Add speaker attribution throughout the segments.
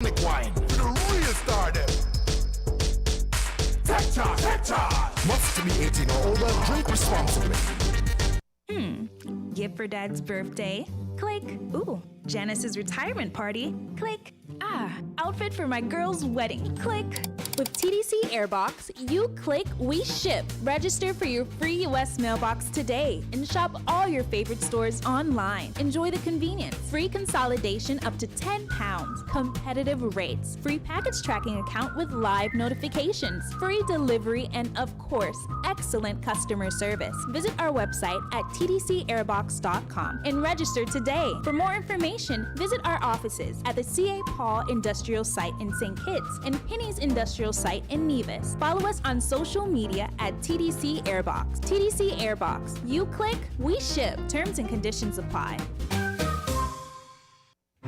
Speaker 1: click wine. For the real star them. Tech charge, tech charge. Must be 18 or older, drink responsibly.
Speaker 2: Gift for Dad's birthday? Click. Ooh, Janice's retirement party? Click. Outfit for my girl's wedding? Click.
Speaker 3: With TDC Airbox, you click, we ship. Register for your free U.S. mailbox today and shop all your favorite stores online. Enjoy the convenience, free consolidation up to £10, competitive rates, free package tracking account with live notifications, free delivery, and of course, excellent customer service. Visit our website at tdcairbox.com and register today. For more information, visit our offices at the C.A. Paul Industrial Site in St. Kitts and Penny's Industrial Site in Nevis. Follow us on social media at TDC Airbox. TDC Airbox. You click, we ship. Terms and conditions apply.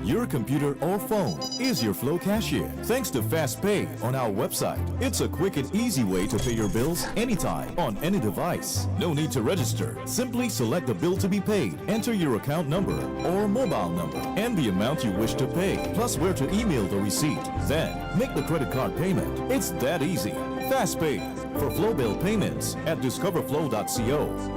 Speaker 4: Your computer or phone is your Flow cashier. Thanks to Fast Pay on our website, it's a quick and easy way to pay your bills anytime on any device. No need to register. Simply select the bill to be paid, enter your account number or mobile number and the amount you wish to pay, plus where to email the receipt. Then make the credit card payment. It's that easy. Fast Pay for Flow bill payments at discoverflow.co.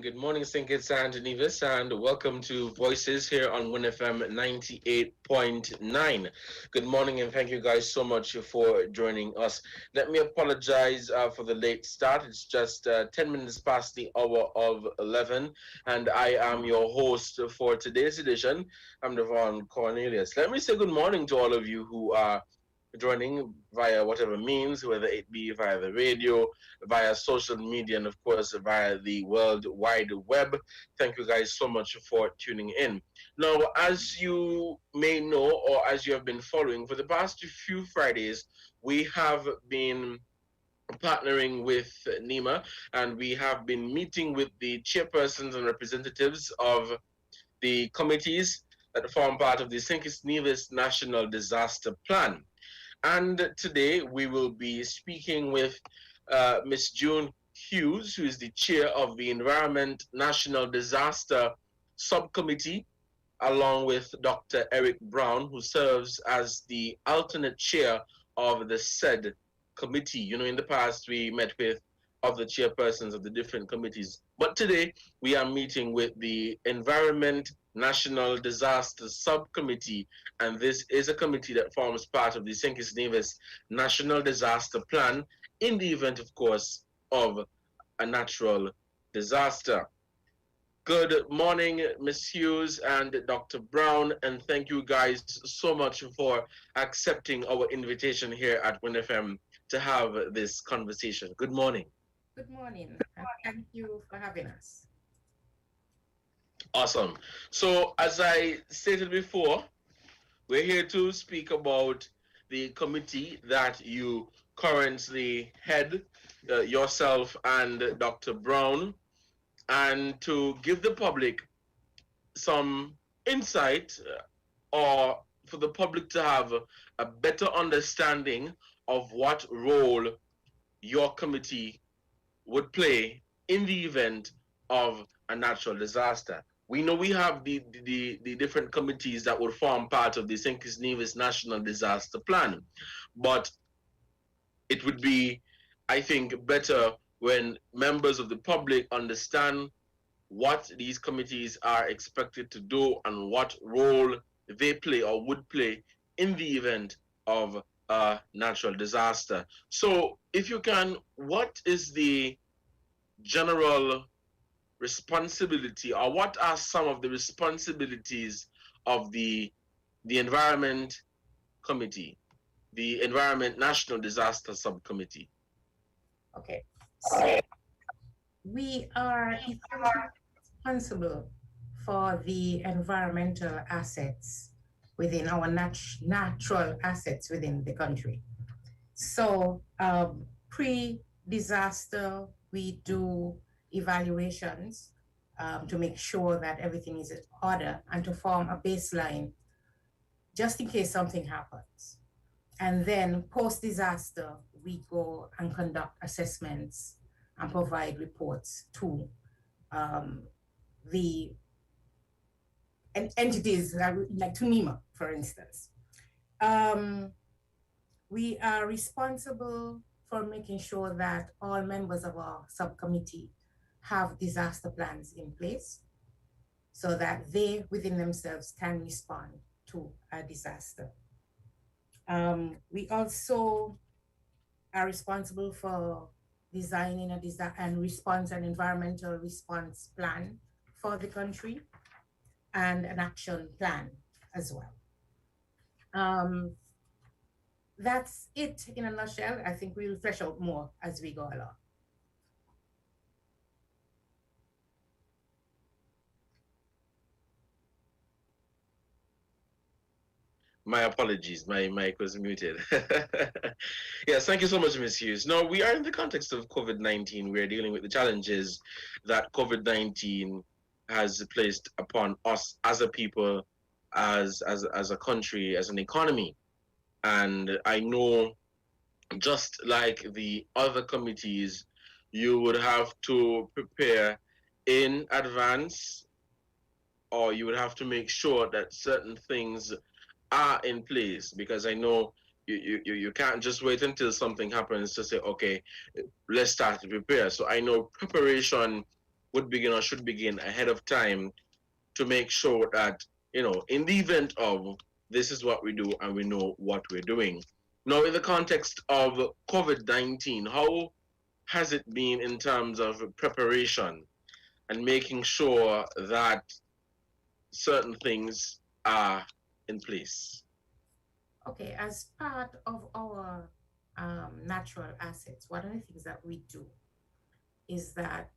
Speaker 5: Good morning, St Kitts and Nevis, and welcome to Voices here on WINN FM 98.9. Good morning, and thank you guys so much for joining us. Let me apologize for the late start. It's just 10 minutes past the hour of 11, and I am your host for today's edition. I'm Devon Cornelius. Let me say good morning to all of you who are joining via whatever means, whether it be via the radio, via social media, and of course via the World Wide Web. Thank you guys so much for tuning in. Now, as you may know, or as you have been following, for the past few Fridays, we have been partnering with NEMA, and we have been meeting with the chairpersons and representatives of the committees that form part of the St Kitts and Nevis National Disaster Plan. And today we will be speaking with Ms. June Hughes, who is the chair of the Environment National Disaster Subcommittee, along with Dr. Eric Brown, who serves as the alternate chair of the said committee. You know, in the past we met with other chairpersons of the different committees, but today we are meeting with the Environment National Disaster Subcommittee, and this is a committee that forms part of the St Kitts and Nevis National Disaster Plan in the event, of course, of a natural disaster. Good morning, Ms. Hughes and Dr. Brown, and thank you guys so much for accepting our invitation here at WINN FM to have this conversation. Good morning.
Speaker 6: Good morning, and thank you for having us.
Speaker 5: Awesome. So, as I stated before, we're here to speak about the committee that you currently head, yourself and Dr. Brown, and to give the public some insight or for the public to have a better understanding of what role your committee would play in the event of a natural disaster. We know we have the different committees that would form part of the St Kitts and Nevis National Disaster Plan, but it would be, I think, better when members of the public understand what these committees are expected to do and what role they play or would play in the event of a natural disaster. So if you can, what is the general responsibility, or what are some of the responsibilities of the Environment Committee, the Environment National Disaster Subcommittee?
Speaker 6: Okay, so we are responsible for the environmental assets within our natural assets within the country. So pre-disaster, we do evaluations to make sure that everything is in order and to form a baseline just in case something happens. And then post-disaster, we go and conduct assessments and provide reports to the entities like to NEMA, for instance. We are responsible for making sure that all members of our subcommittee have disaster plans in place so that they within themselves can respond to a disaster. We also are responsible for designing a an environmental response plan for the country and an action plan as well. That's it in a nutshell. I think we'll flesh out more as we go along.
Speaker 5: My apologies, my mic was muted. Yes, thank you so much, Ms. Hughes. Now, we are in the context of COVID-19. We are dealing with the challenges that COVID-19 has placed upon us as a people, as a country, as an economy. And I know, just like the other committees, you would have to prepare in advance, or you would have to make sure that certain things are in place, because I know you can't just wait until something happens to say, okay, let's start to prepare. So I know preparation would begin or should begin ahead of time to make sure that, in the event of this is what we do and we know what we're doing. Now, in the context of COVID-19, how has it been in terms of preparation and making sure that certain things are in place?
Speaker 6: Okay, as part of our natural assets, one of the things that we do is that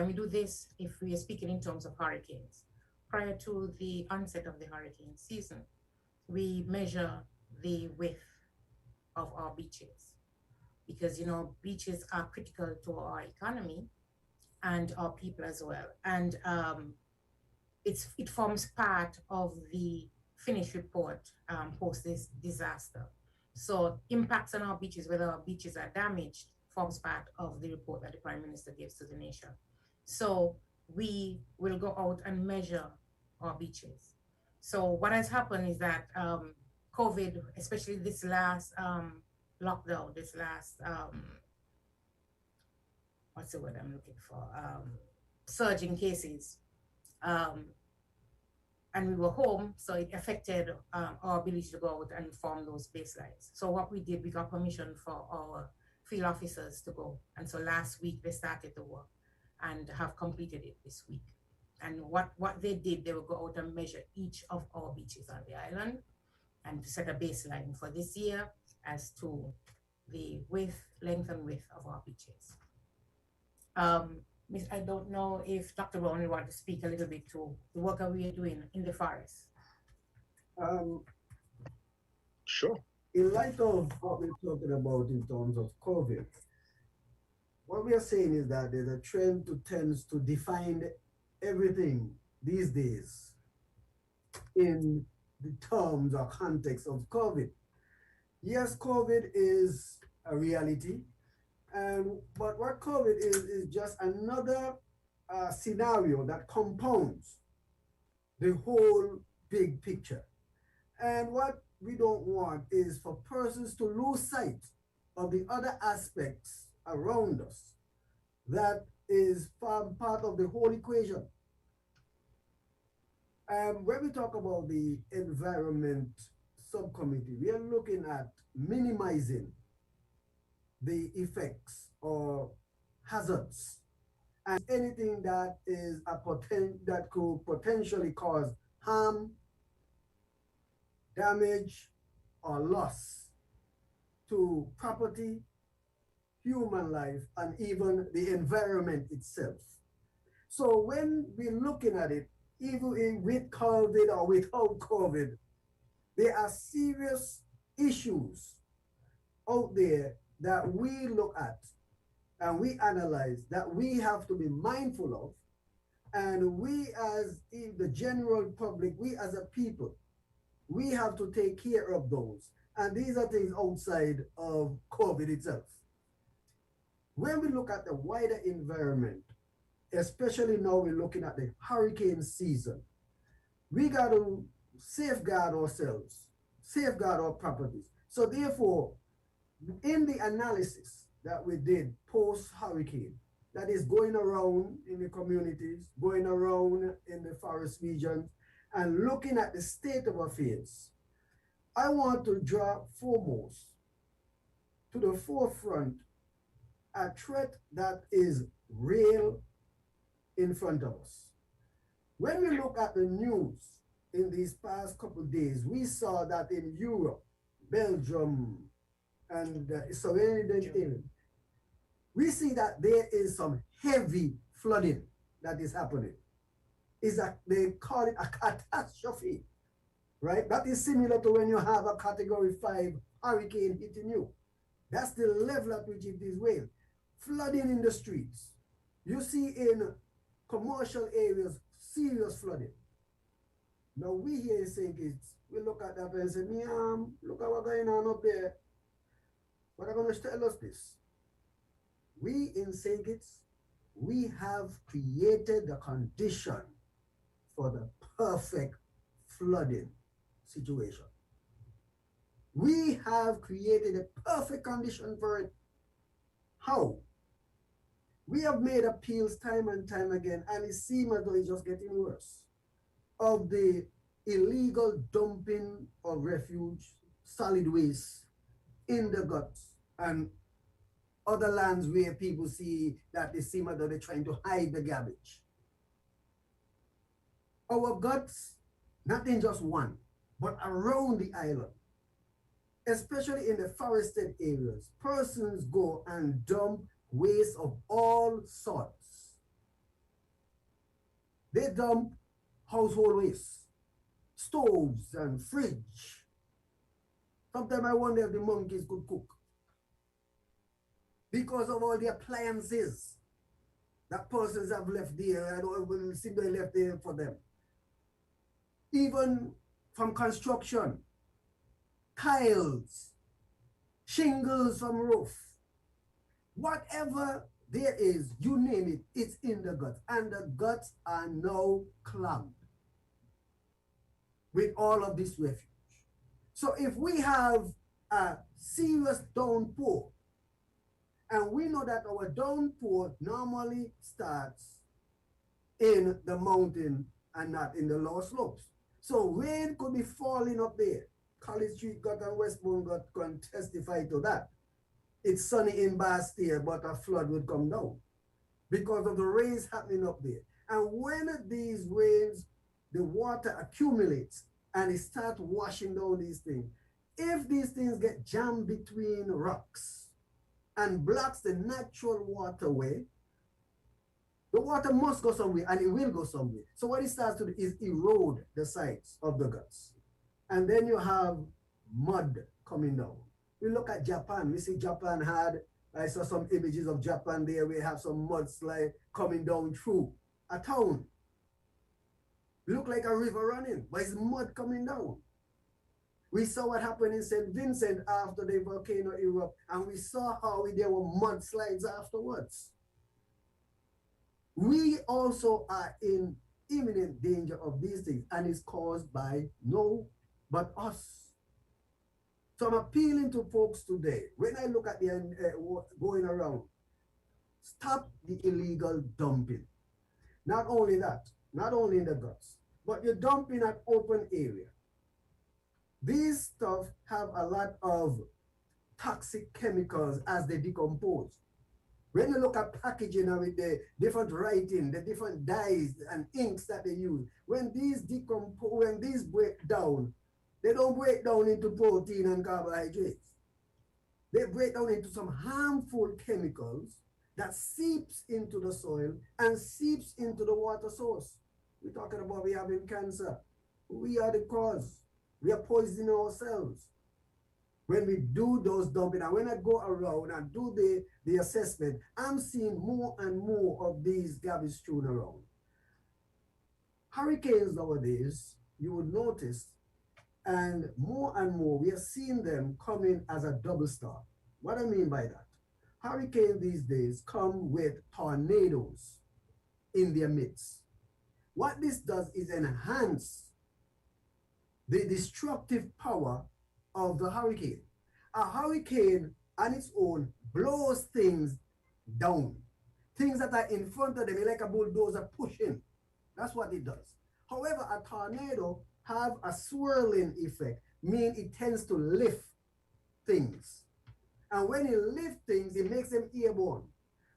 Speaker 6: we do this if we are speaking in terms of hurricanes. Prior to the onset of the hurricane season, we measure the width of our beaches because, beaches are critical to our economy and our people as well. And it forms part of the finished report post this disaster. So impacts on our beaches, whether our beaches are damaged, forms part of the report that the Prime Minister gives to the nation. So we will go out and measure our beaches. So what has happened is that COVID, especially this last lockdown, this last, what's the word I'm looking for? Surge in cases. And we were home, so it affected our ability to go out and form those baselines. So what we did, we got permission for our field officers to go. And so last week they started the work and have completed it this week. And what they did, they would go out and measure each of our beaches on the island and to set a baseline for this year as to the length and width of our beaches. I don't know if Dr. Brown will want to speak a little bit to the work that we are doing in the forest.
Speaker 5: Sure.
Speaker 7: In light of what we're talking about in terms of COVID, what we are saying is that there's a trend tends to define everything these days in the terms or context of COVID. Yes, COVID is a reality. But what COVID is just another scenario that compounds the whole big picture. And what we don't want is for persons to lose sight of the other aspects around us that is part of the whole equation. When we talk about the environment subcommittee, we are looking at minimizing the effects or hazards and anything that is that could potentially cause harm, damage, or loss to property, human life, and even the environment itself. So when we're looking at it, even with COVID or without COVID, there are serious issues out there that we look at and we analyze that we have to be mindful of And we as the general public, we as a people, we have to take care of those. And these are things outside of COVID itself. When we look at the wider environment, especially now we're looking at the hurricane season, we got to safeguard ourselves, safeguard our properties. So therefore, in the analysis that we did post-hurricane, that is going around in the communities, going around in the forest regions, and looking at the state of affairs, I want to draw foremost to the forefront a threat that is real in front of us. When we look at the news in these past couple of days, we saw that in Europe, Belgium, and Italy, we see that there is some heavy flooding that is happening. They call it a catastrophe, right? That is similar to when you have a category 5 hurricane hitting you. That's the level at which it is weighing. Flooding in the streets. You see in commercial areas, serious flooding. Now we here in St Kitts, we look at that and say, look at what's going on up there. But I'm going to tell us this. We in St Kitts, we have created the condition for the perfect flooding situation. We have created a perfect condition for it. How? We have made appeals time and time again, and it seems as though it's just getting worse, of the illegal dumping of refuge, solid waste in the guts and other lands where people see that they seem as though they're trying to hide the garbage. Our guts, not in just one, but around the island, especially in the forested areas, persons go and dump waste of all sorts. They dump household waste, stoves and fridge. Sometimes I wonder if the monkeys could cook because of all the appliances that persons have left there. I don't see they left there for them. Even from construction, tiles, shingles from roof, whatever there is, you name it, it's in the guts. And the guts are now clogged with all of this refuge. So if we have a serious downpour, and we know that our downpour normally starts in the mountain and not in the lower slopes. So rain could be falling up there. College Street Gut and Westbourne Gut can testify to that. It's sunny in Bastille, but a flood would come down because of the rains happening up there. And when these rains, the water accumulates and it starts washing down these things, if these things get jammed between rocks and blocks the natural waterway, the water must go somewhere and it will go somewhere. So what it starts to do is erode the sides of the guts. And then you have mud coming down. We look at Japan. We see Japan had, I saw some images of Japan there. We have some mudslide coming down through a town. Look like a river running, but it's mud coming down. We saw what happened in St. Vincent after the volcano erupted, and we saw how there were mudslides afterwards. We also are in imminent danger of these things, and it's caused by no but us. So I'm appealing to folks today, when I look at the going around, stop the illegal dumping. Not only that, not only in the guts, but you're dumping at open area. These stuff have a lot of toxic chemicals as they decompose. When you look at packaging and with the different writing, the different dyes and inks that they use, when these decompose, when these break down, they don't break down into protein and carbohydrates. They break down into some harmful chemicals that seeps into the soil and seeps into the water source. We're talking about we having cancer. We are the cause. We are poisoning ourselves when we do those dumping. And when I go around and do the assessment, I'm seeing more and more of these garbage strewn around. Hurricanes nowadays, you would notice, and more we are seeing them coming as a double star. What I mean by that, hurricanes these days come with tornadoes in their midst. What this does is enhance the destructive power of the hurricane. A hurricane on its own blows things down. Things that are in front of them, like a bulldozer pushing. That's what it does. However, a tornado have a swirling effect, meaning it tends to lift things. And when it lifts things, it makes them airborne.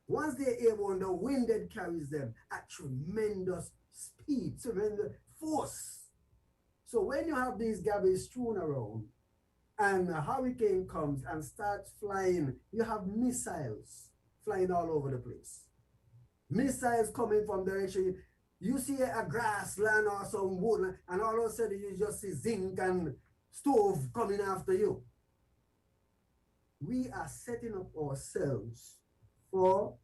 Speaker 7: Once they're airborne, the wind then carries them at tremendous speed, tremendous force. So when you have these garbage strewn around and a hurricane comes and starts flying, you have missiles flying all over the place. Missiles coming from direction. You see a grassland or some wood, and all of a sudden you just see zinc and stove coming after you. We are setting up ourselves for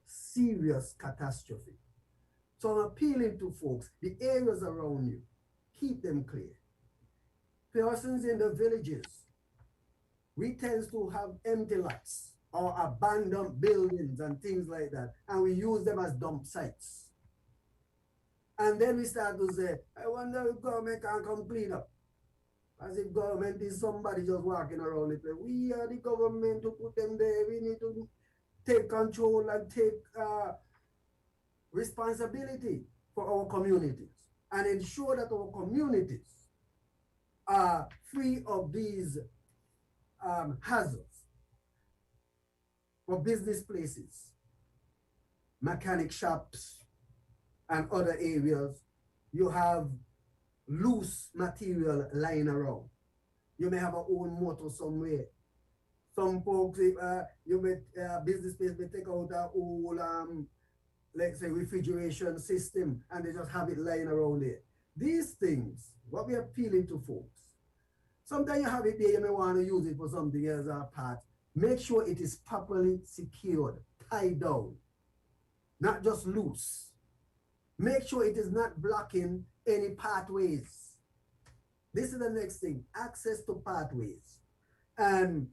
Speaker 7: serious catastrophe. So I'm appealing to folks, the areas around you, keep them clear. Persons in the villages, we tend to have empty lots or abandoned buildings and things like that, and we use them as dump sites. And then we start to say, I wonder if government can come clean up. As if government is somebody just walking around it. We are the government to put them there. We need to take control and take responsibility for our communities and ensure that our communities are free of these hazards. For business places, mechanic shops, and other areas, you have loose material lying around. You may have an old motor somewhere. Some folks, you may business place may take out an old, let's say, refrigeration system, and they just have it lying around there. These things, what we are appealing to folks, sometimes you have it there, you may want to use it for something else or part. Make sure it is properly secured, tied down, not just loose. Make sure it is not blocking any pathways. This is the next thing, access to pathways. And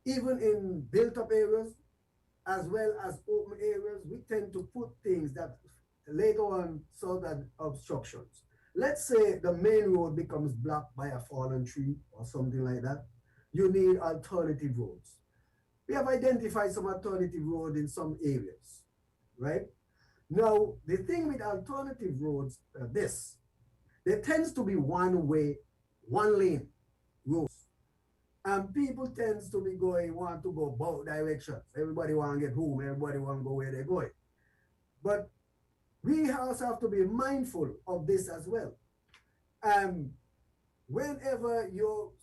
Speaker 7: even in built-up areas, as well as open areas, we tend to put things that later on serve as obstructions. Let's say the main road becomes blocked by a fallen tree or something like that. You need alternative roads. We have identified some alternative roads in some areas, right? Now, the thing with alternative roads, there tends to be one way, one lane roads. And people tends to be want to go both directions. Everybody want to get home, everybody want to go where they're going. But we also have to be mindful of this as well. Whenever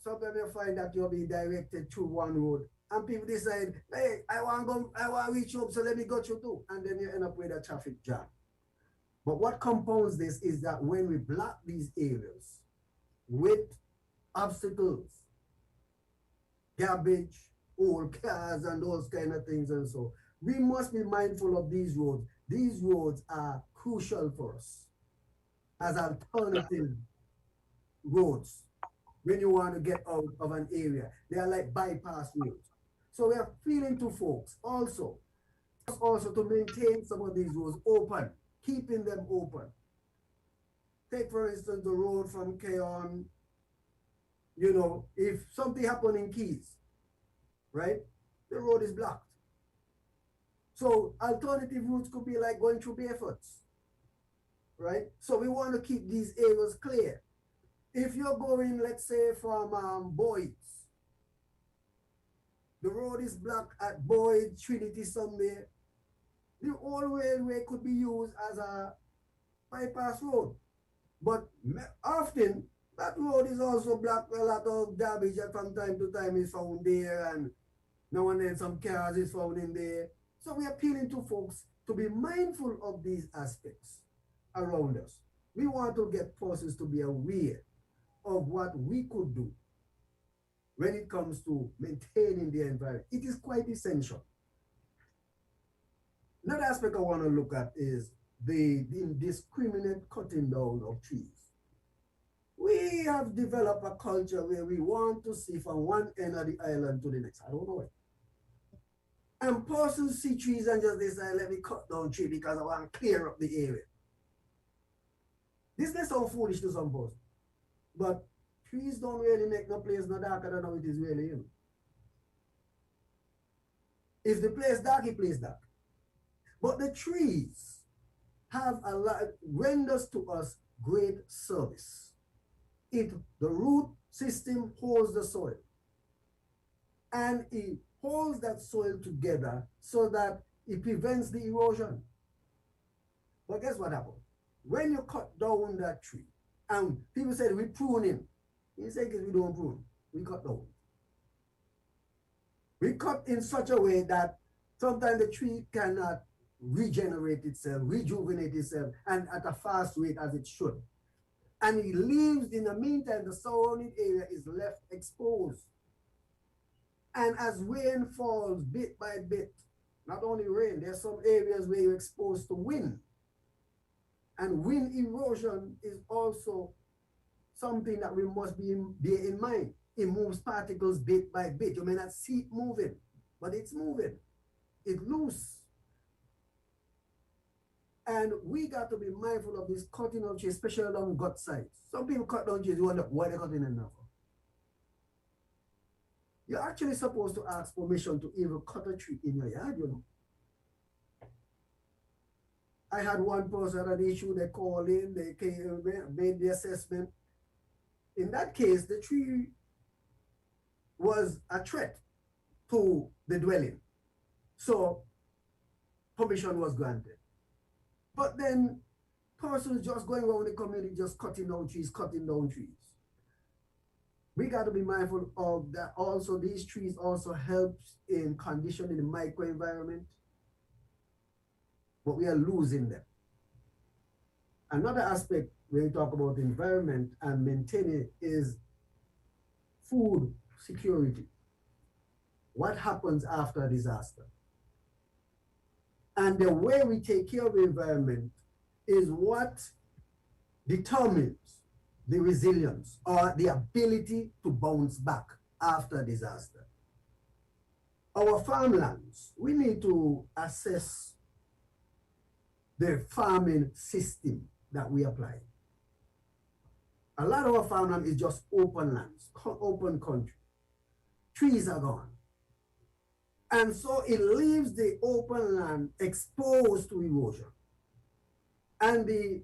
Speaker 7: sometimes you find that you're being directed through one road, and people decide, hey, I want to reach home, so let me go through too. And then you end up with a traffic jam. But what compounds this is that when we block these areas with obstacles, garbage, old cars, and those kind of things, and so we must be mindful of these roads. These roads are crucial for us as alternative roads when you want to get out of an area. They are like bypass roads. So we are appealing to folks also to maintain some of these roads open, keeping them open. Take, for instance, the road from Keon. If something happened in Keys, right, the road is blocked. So alternative routes could be like going through Barefoots, right? So we want to keep these areas clear. If you're going, let's say, from Boyd's, the road is blocked at Boyd, Trinity somewhere, the old railway could be used as a bypass road. But often, that road is also blocked. A lot of garbage that from time to time is found there, and now and then some cars is found in there. So we're appealing to folks to be mindful of these aspects around us. We want to get persons to be aware of what we could do when it comes to maintaining the environment. It is quite essential. Another aspect I want to look at is the indiscriminate cutting down of trees. We have developed a culture where we want to see from one end of the island to the next. I don't know it. And persons see trees and just decide, let me cut down tree because I want to clear up the area. This may sound foolish to some person, but trees don't really make no place no darker than how it is really, you know. If the place dark, it plays dark. But the trees have a lot, renders to us great service. The root system holds the soil. And it holds that soil together so that it prevents the erosion. But guess what happens? When you cut down that tree, and people said we prune him. You say we don't prune, we cut down. We cut in such a way that sometimes the tree cannot regenerate itself, rejuvenate itself, and at a fast rate as it should. And it leaves, in the meantime, the surrounding area is left exposed. And as rain falls bit by bit, not only rain, there's some areas where you're exposed to wind. And wind erosion is also something that we must bear in mind. It moves particles bit by bit. You may not see it moving, but it's moving. It's loose. And we got to be mindful of this cutting of trees, especially along gut sides. Some people cut down trees, you wonder why they're cutting them now for. You're actually supposed to ask permission to even cut a tree in your yard, you know. I had one person had an issue, they called in, they made the assessment. In that case, the tree was a threat to the dwelling. So permission was granted. But then persons just going around the community just cutting down trees. We got to be mindful of that. Also, these trees also helps in conditioning the microenvironment, but we are losing them. Another aspect when we talk about environment and maintaining is food security. What happens after a disaster? And the way we take care of the environment is what determines the resilience or the ability to bounce back after a disaster. Our farmlands, we need to assess the farming system that we apply. A lot of our farmland is just open lands, open country. Trees are gone. And so it leaves the open land exposed to erosion. And the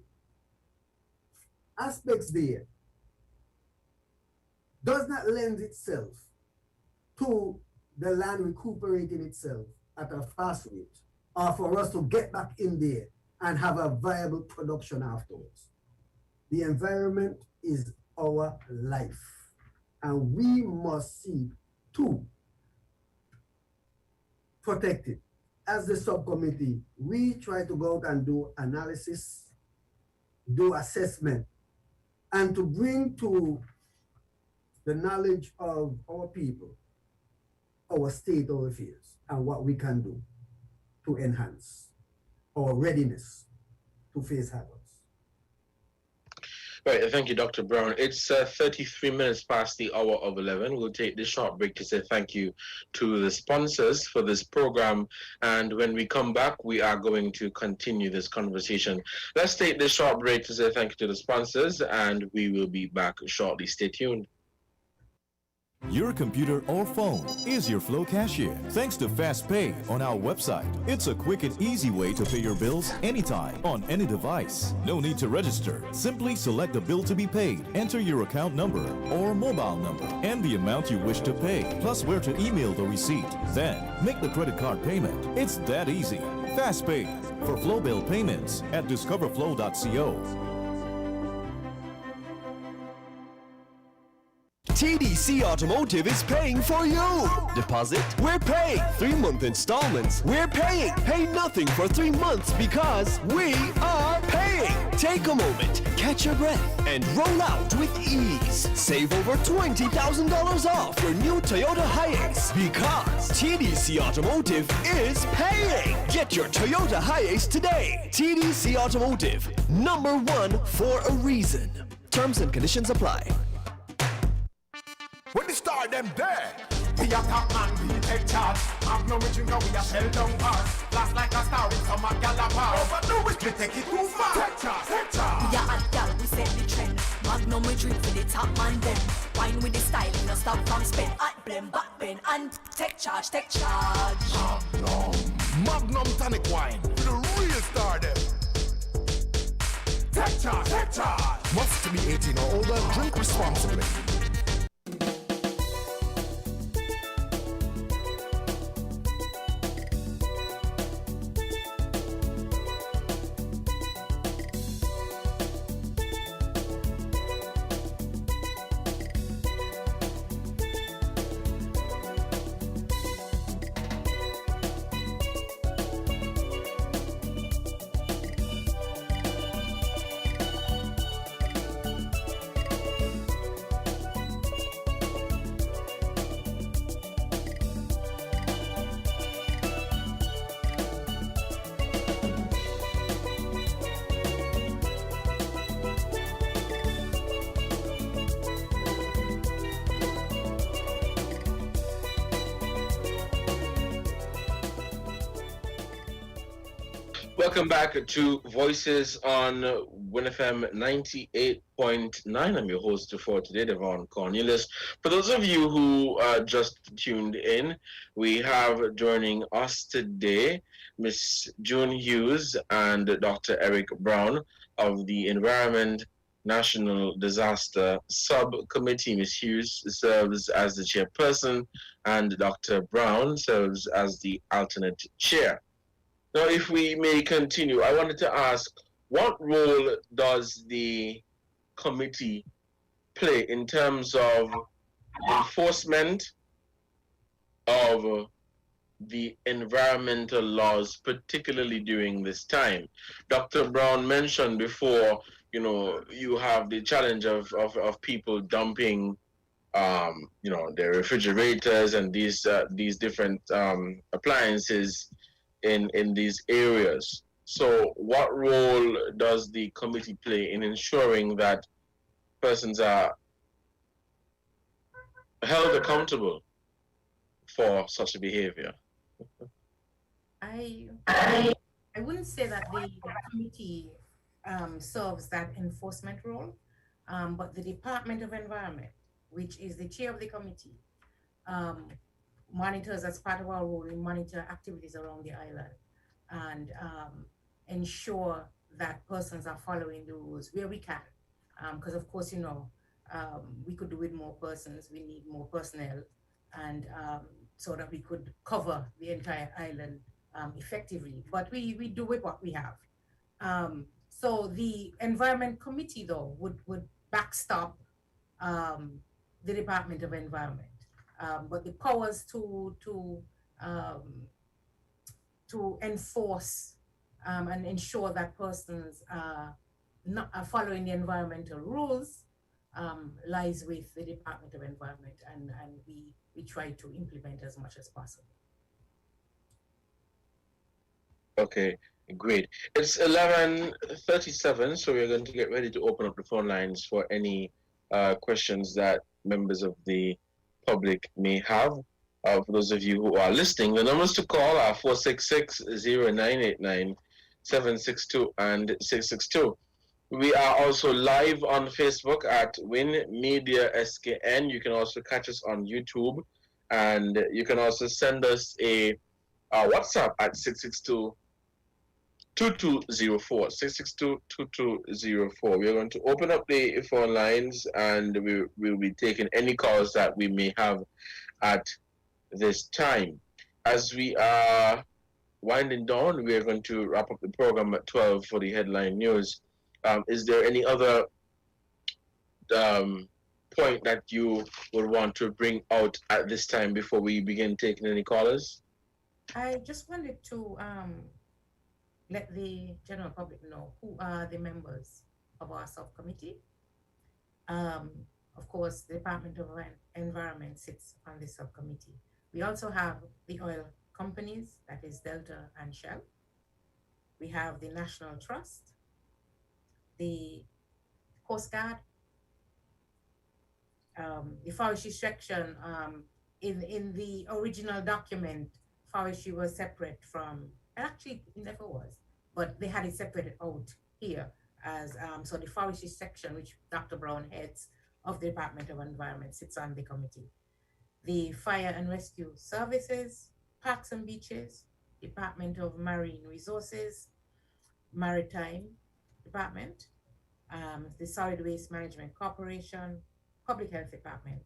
Speaker 7: aspects there does not lend itself to the land recuperating itself at a fast rate, or for us to get back in there and have a viable production afterwards. The environment is our life, and we must seek to protect it. As the subcommittee, we try to go out and do analysis, do assessment, and to bring to the knowledge of our people our state of affairs and what we can do to enhance our readiness to face hazards.
Speaker 5: Right, thank you, Dr. Brown. It's 33 minutes past the hour of 11. We'll take this short break to say thank you to the sponsors for this program. And when we come back, we are going to continue this conversation. Let's take this short break to say thank you to the sponsors, and we will be back shortly. Stay tuned.
Speaker 4: Your computer or phone is your flow cashier. Thanks to Fast Pay on our website, it's a quick and easy way to pay your bills anytime on any device. No need to register. Simply select the bill to be paid, enter your account number or mobile number and the amount you wish to pay, plus where to email the receipt. Then make the credit card payment. It's that easy. Fast Pay for flow bill payments at discoverflow.co.
Speaker 1: TDC Automotive is paying for you. Deposit? We're paying. 3-month installments? We're paying. Pay nothing for 3 months because we are paying. Take a moment, catch your breath, and roll out with ease. Save over $20,000 off your new Toyota Hiace because TDC Automotive is paying. Get your Toyota Hiace today. TDC Automotive, #1 for a reason. Terms and conditions apply.
Speaker 8: When they start them there, we are top man, we take charge. Have no reaching now, we are shell down hard. Blast like a star in some Galapagos. Over no which we take it too far. Take charge, take charge.
Speaker 9: We are hot gal, we set the trend. Magnum we drink for the top man then. Wine with the style, no stop from spin. Hot blend, back bend, and take charge, take charge.
Speaker 8: Magnum tonic wine, for the real star them. Take charge, take charge.
Speaker 1: Must be 18 or older. Drink responsibly.
Speaker 5: Welcome back to Voices on WINN FM 98.9. I'm your host for today, Devon Cornelius. For those of you who just tuned in, we have joining us today Miss June Hughes and Dr. Eric Brown of the Environment National Disaster Subcommittee. Ms. Hughes serves as the chairperson and Dr. Brown serves as the alternate chair. Now, if we may continue, I wanted to ask, what role does the committee play in terms of enforcement of the environmental laws, particularly during this time? Dr. Brown mentioned before, you have the challenge of people dumping, their refrigerators and these different appliances in these areas. So what role does the committee play in ensuring that persons are held accountable for such a behavior?
Speaker 6: I wouldn't say that the committee serves that enforcement role, but the Department of Environment, which is the chair of the committee, monitors, as part of our role, we monitor activities around the island and ensure that persons are following the rules where we can. Because of course, we could do with more persons, we need more personnel, and so that we could cover the entire island effectively. But we do with what we have. So the Environment Committee, though, would backstop the Department of Environment. But the powers to enforce and ensure that persons are following the environmental rules lies with the Department of Environment, and we try to implement as much as possible.
Speaker 5: Okay, great. It's 11:37, so we're going to get ready to open up the phone lines for any questions that members of the public may have. For those of you who are listening, the numbers to call are 466-0989, 762 and 662. We are also live on Facebook at WINN Media SKN. You can also catch us on YouTube, and you can also send us a WhatsApp at 662-2204, 662-2204. We're going to open up the phone lines, and we will be taking any calls that we may have at this time. As we are winding down, we are going to wrap up the program at 12 for the headline news. Is there any other point that you would want to bring out at this time before we begin taking any callers?
Speaker 6: I just wanted to let the general public know who are the members of our subcommittee. Of course, the Department of Environment sits on this subcommittee. We also have the oil companies, that is Delta and Shell. We have the National Trust, the Coast Guard, the forestry section. In the original document, forestry was separate from, actually it never was, but they had it separated out here as, so the forestry section, which Dr. Brown heads of the Department of Environment, sits on the committee. The Fire and Rescue Services, Parks and Beaches, Department of Marine Resources, Maritime Department, the Solid Waste Management Corporation, Public Health Department,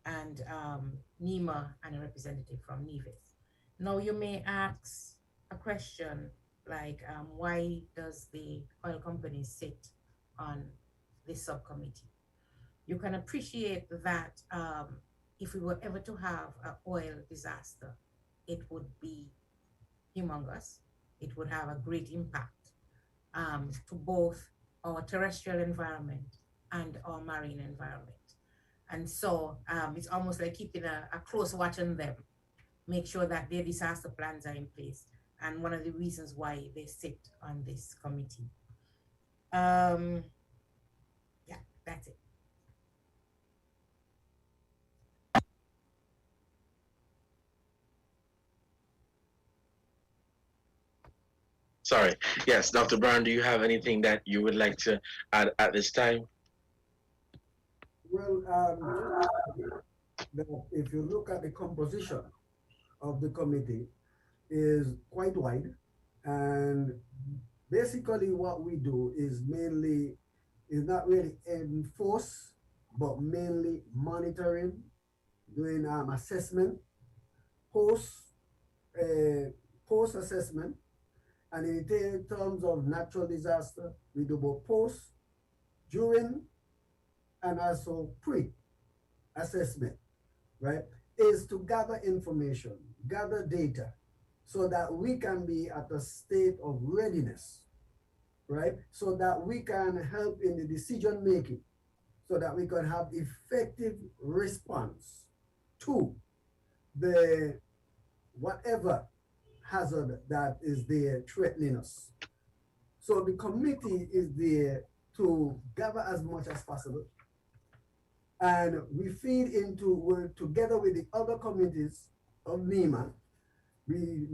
Speaker 6: and NEMA and a representative from Nevis. Now you may ask a question like, why does the oil company sit on this subcommittee? You can appreciate that if we were ever to have an oil disaster, it would be humongous. It would have a great impact to both our terrestrial environment and our marine environment. And so it's almost like keeping a close watch on them, make sure that their disaster plans are in place. And one of the reasons why they sit on this committee. Yeah, that's it.
Speaker 5: Sorry. Yes, Dr. Brown, do you have anything that you would like to add at this time?
Speaker 7: Well, if you look at the composition of the committee, is quite wide, and basically what we do is not really enforce, but mainly monitoring, doing assessment, post assessment, and in terms of natural disaster, we do both post, during, and also pre-assessment, right? Is to gather information, gather data, so that we can be at a state of readiness, right? So that we can help in the decision making, so that we can have effective response to the whatever hazard that is there threatening us. So the committee is there to gather as much as possible, and we feed into, work together with the other committees of NEMA. We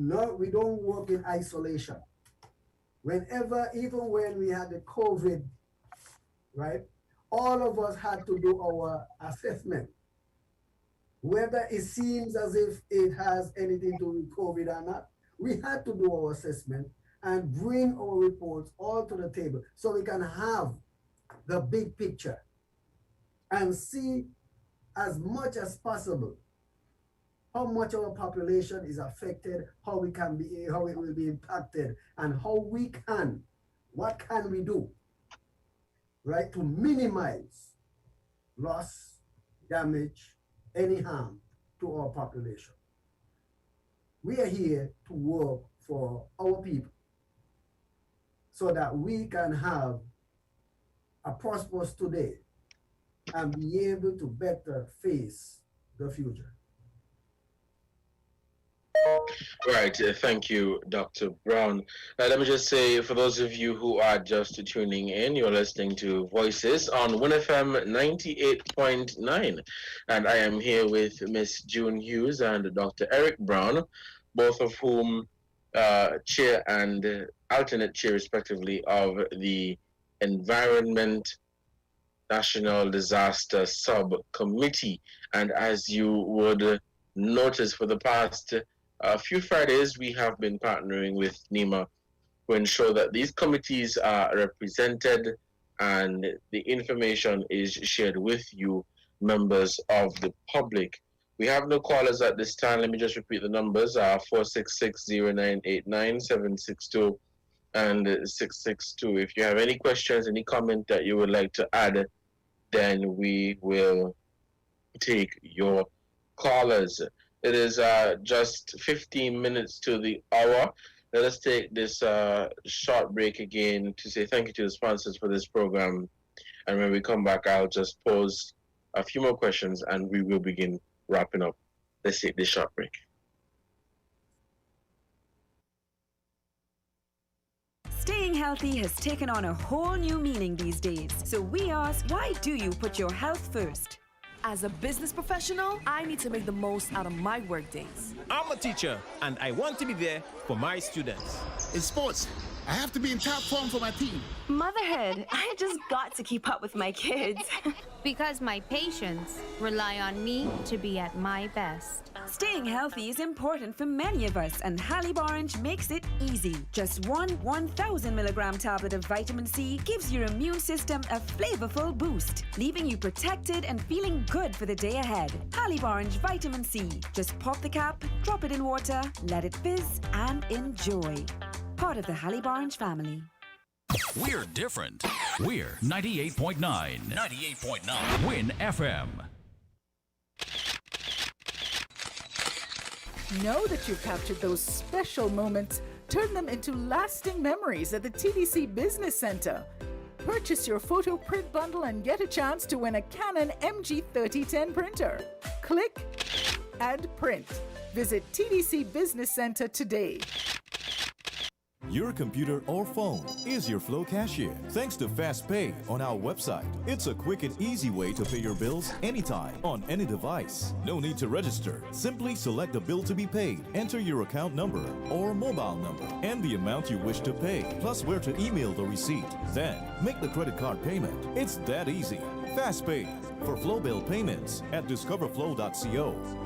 Speaker 7: don't work in isolation. Whenever, even when we had the COVID, right, all of us had to do our assessment. Whether it seems as if it has anything to do with COVID or not, we had to do our assessment and bring our reports all to the table so we can have the big picture and see as much as possible how much our population is affected, how it will be impacted, and what can we do, right, to minimize loss, damage, any harm to our population. We are here to work for our people so that we can have a prosperous today and be able to better face the future.
Speaker 5: Right. Thank you, Dr. Brown. Let me just say, for those of you who are just tuning in, you're listening to Voices on WINN FM 98.9. And I am here with Miss June Hughes and Dr. Eric Brown, both of whom chair and alternate chair, respectively, of the Environment National Disaster Subcommittee. And as you would notice, for the past a few Fridays, we have been partnering with NEMA to ensure that these committees are represented and the information is shared with you, members of the public. We have no callers at this time. Let me just repeat the numbers: 466-0989-762 and 662. If you have any questions, any comment that you would like to add then we will take your callers. It is just 15 minutes to the hour. Let us take this short break again to say thank you to the sponsors for this program. And when we come back, I'll just pose a few more questions and we will begin wrapping up. Let's take this short break.
Speaker 10: Staying healthy has taken on a whole new meaning these days. So we ask, why do you put your health first?
Speaker 11: As a business professional, I need to make the most out of my work days.
Speaker 12: I'm a teacher, and I want to be there for my students.
Speaker 13: In sports, I have to be in top form for my team.
Speaker 14: Motherhood, I just got to keep up with my kids.
Speaker 15: Because my patients rely on me to be at my best.
Speaker 10: Staying healthy is important for many of us, and Halib Orange makes it easy. Just one 1,000 milligram tablet of vitamin C gives your immune system a flavorful boost, leaving you protected and feeling good for the day ahead. Halib Orange Vitamin C. Just pop the cap, drop it in water, let it fizz, and enjoy. Part of the Halib Orange family.
Speaker 16: We're different. We're 98.9. 98.9. WINN FM.
Speaker 17: Know that you've captured those special moments. Turn them into lasting memories at the TDC Business Center. Purchase your photo print bundle and get a chance to win a Canon MG3010 printer. Click and print. Visit TDC Business Center today.
Speaker 4: Your computer or phone is your Flow cashier. Thanks to Fast Pay on our website. It's a quick and easy way to pay your bills anytime on any device. No need to register. Simply select the bill to be paid, enter your account number or mobile number and the amount you wish to pay, plus where to email the receipt. Then make the credit card payment. It's that easy. Fast Pay for Flow bill payments at discoverflow.co.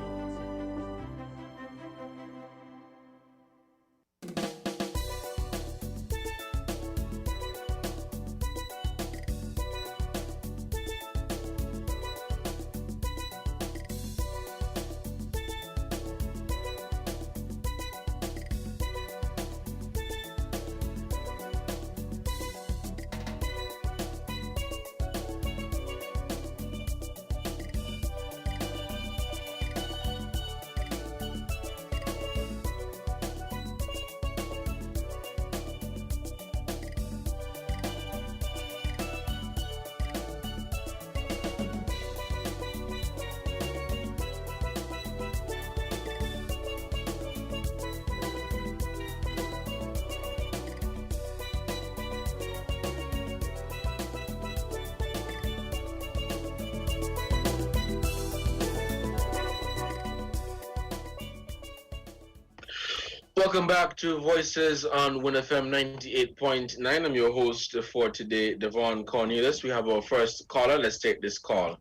Speaker 5: Welcome back to Voices on WINN FM 98.9. I'm your host for today, Devon Cornelius. We have our first caller. Let's take this call.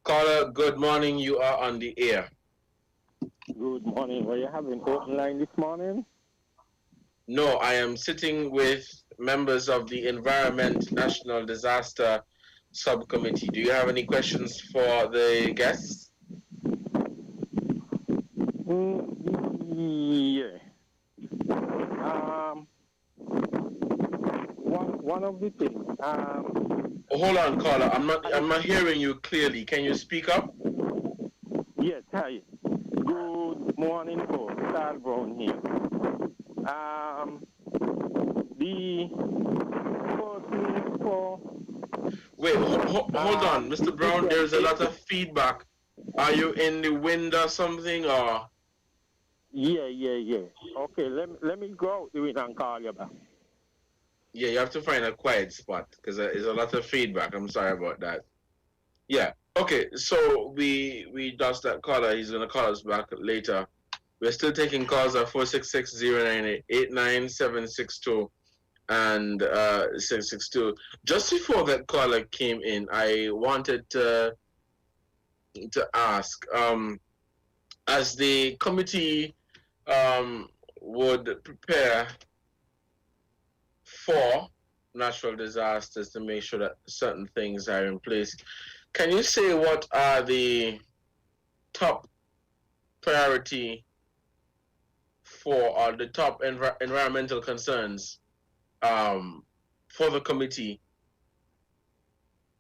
Speaker 5: Caller, good morning. You are on the air.
Speaker 18: Good morning. Were you having open line this morning?
Speaker 5: No, I am sitting with members of the Environment National Disaster Subcommittee. Do you have any questions for the guests?
Speaker 18: Yeah. One of the things.
Speaker 5: Hold on, caller. I'm not hearing you clearly. Can you speak up?
Speaker 18: Yes. Hi. Good morning, folks. Carl Brown here. The first for.
Speaker 5: Wait. Hold on, Mr. Brown. There's a lot of feedback. Are you in the wind or something, or?
Speaker 18: Yeah. Okay, let me go out the window and call you back.
Speaker 5: Yeah, you have to find a quiet spot because there's a lot of feedback. I'm sorry about that. Yeah. Okay, so we lost that caller. He's gonna call us back later. We're still taking calls at 466-098-89762 and 662. Just before that caller came in, I wanted to ask, as the committee would prepare for natural disasters to make sure that certain things are in place, can you say what are the top priority for, or the top environmental concerns for the committee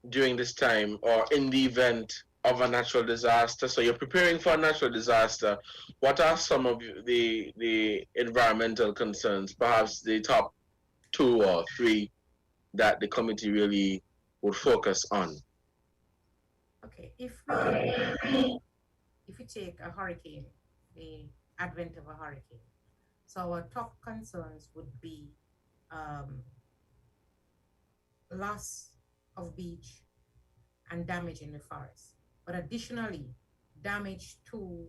Speaker 5: during this time or in the event of a natural disaster? So you're preparing for a natural disaster. What are some of the environmental concerns, perhaps the top two or three that the committee really would focus on?
Speaker 6: Okay, if we take a hurricane, the advent of a hurricane, so our top concerns would be loss of beach and damage in the forest. But additionally, damage to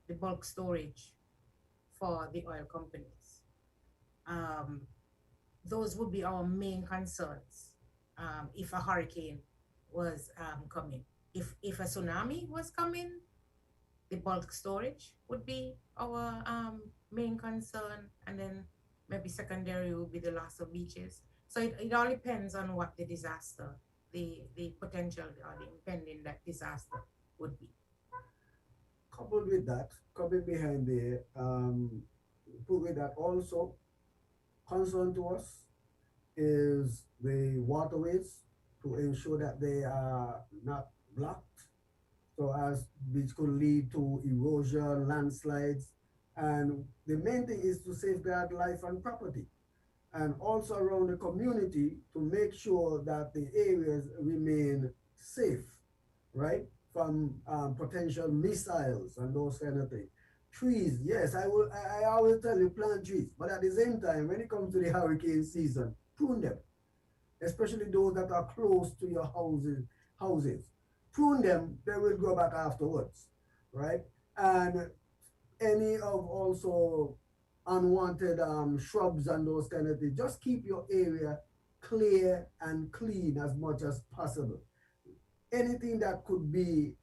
Speaker 6: the bulk storage for the oil companies. Those would be our main concerns if a hurricane was coming. If a tsunami was coming, the bulk storage would be our main concern, and then maybe secondary would be the loss of beaches. So it all depends on what the disaster, the potential or the impending that disaster would be.
Speaker 7: Coupled with that, coming behind there, put with that also, concern to us is the waterways to ensure that they are not blocked, so as which could lead to erosion, landslides, and the main thing is to safeguard life and property, and also around the community to make sure that the areas remain safe, right, from potential missiles and those kind of things. Trees, yes, I always tell you plant trees, but at the same time, when it comes to the hurricane season, prune them, especially those that are close to your houses. Prune them, they will grow back afterwards, right? And any of also unwanted shrubs and those kind of things, just keep your area clear and clean as much as possible. Anything that could be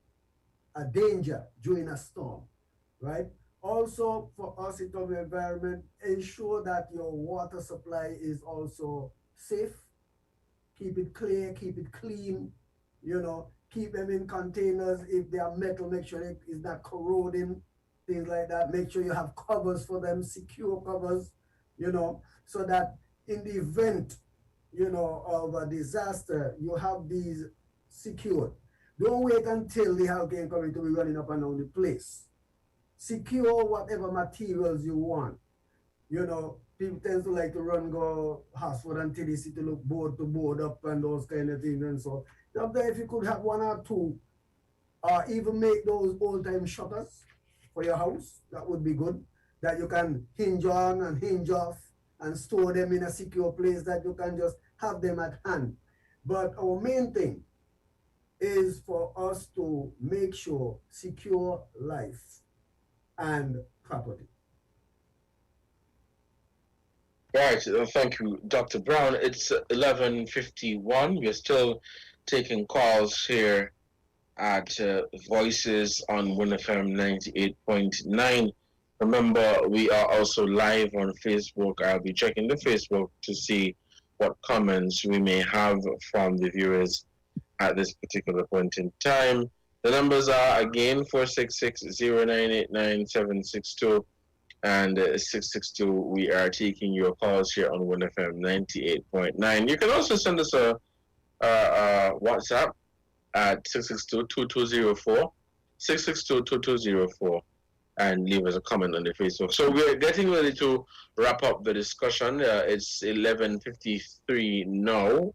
Speaker 7: a danger during a storm, right? Also, for us in terms of environment, ensure that your water supply is also safe. Keep it clear, keep it clean, you know, keep them in containers. If they are metal, make sure it is not corroding, things like that. Make sure you have covers for them, secure covers, you know, so that in the event, you know, of a disaster, you have these secured. Don't wait until the hurricane coming to be running up and down the place. Secure whatever materials you want. You know, people tend to like to run go Hasford and TDC to look board to board up and those kind of things. And so, if you could have one or two, or even make those old time shutters for your house, that would be good. That you can hinge on and hinge off and store them in a secure place that you can just have them at hand. But our main thing is for us to make sure secure life and property.
Speaker 5: Right, thank you, Dr. Brown. It's 11:51. We're still taking calls here at Voices on WINN FM 98.9. Remember, we are also live on Facebook. I'll be checking the Facebook to see what comments we may have from the viewers at this particular point in time. The numbers are again 466-0989-762 and 662. We are taking your calls here on WINN FM 98.9. You can also send us a WhatsApp at 662-2204, 662-2204, and leave us a comment on the Facebook. So we're getting ready to wrap up the discussion. It's 11:53 now,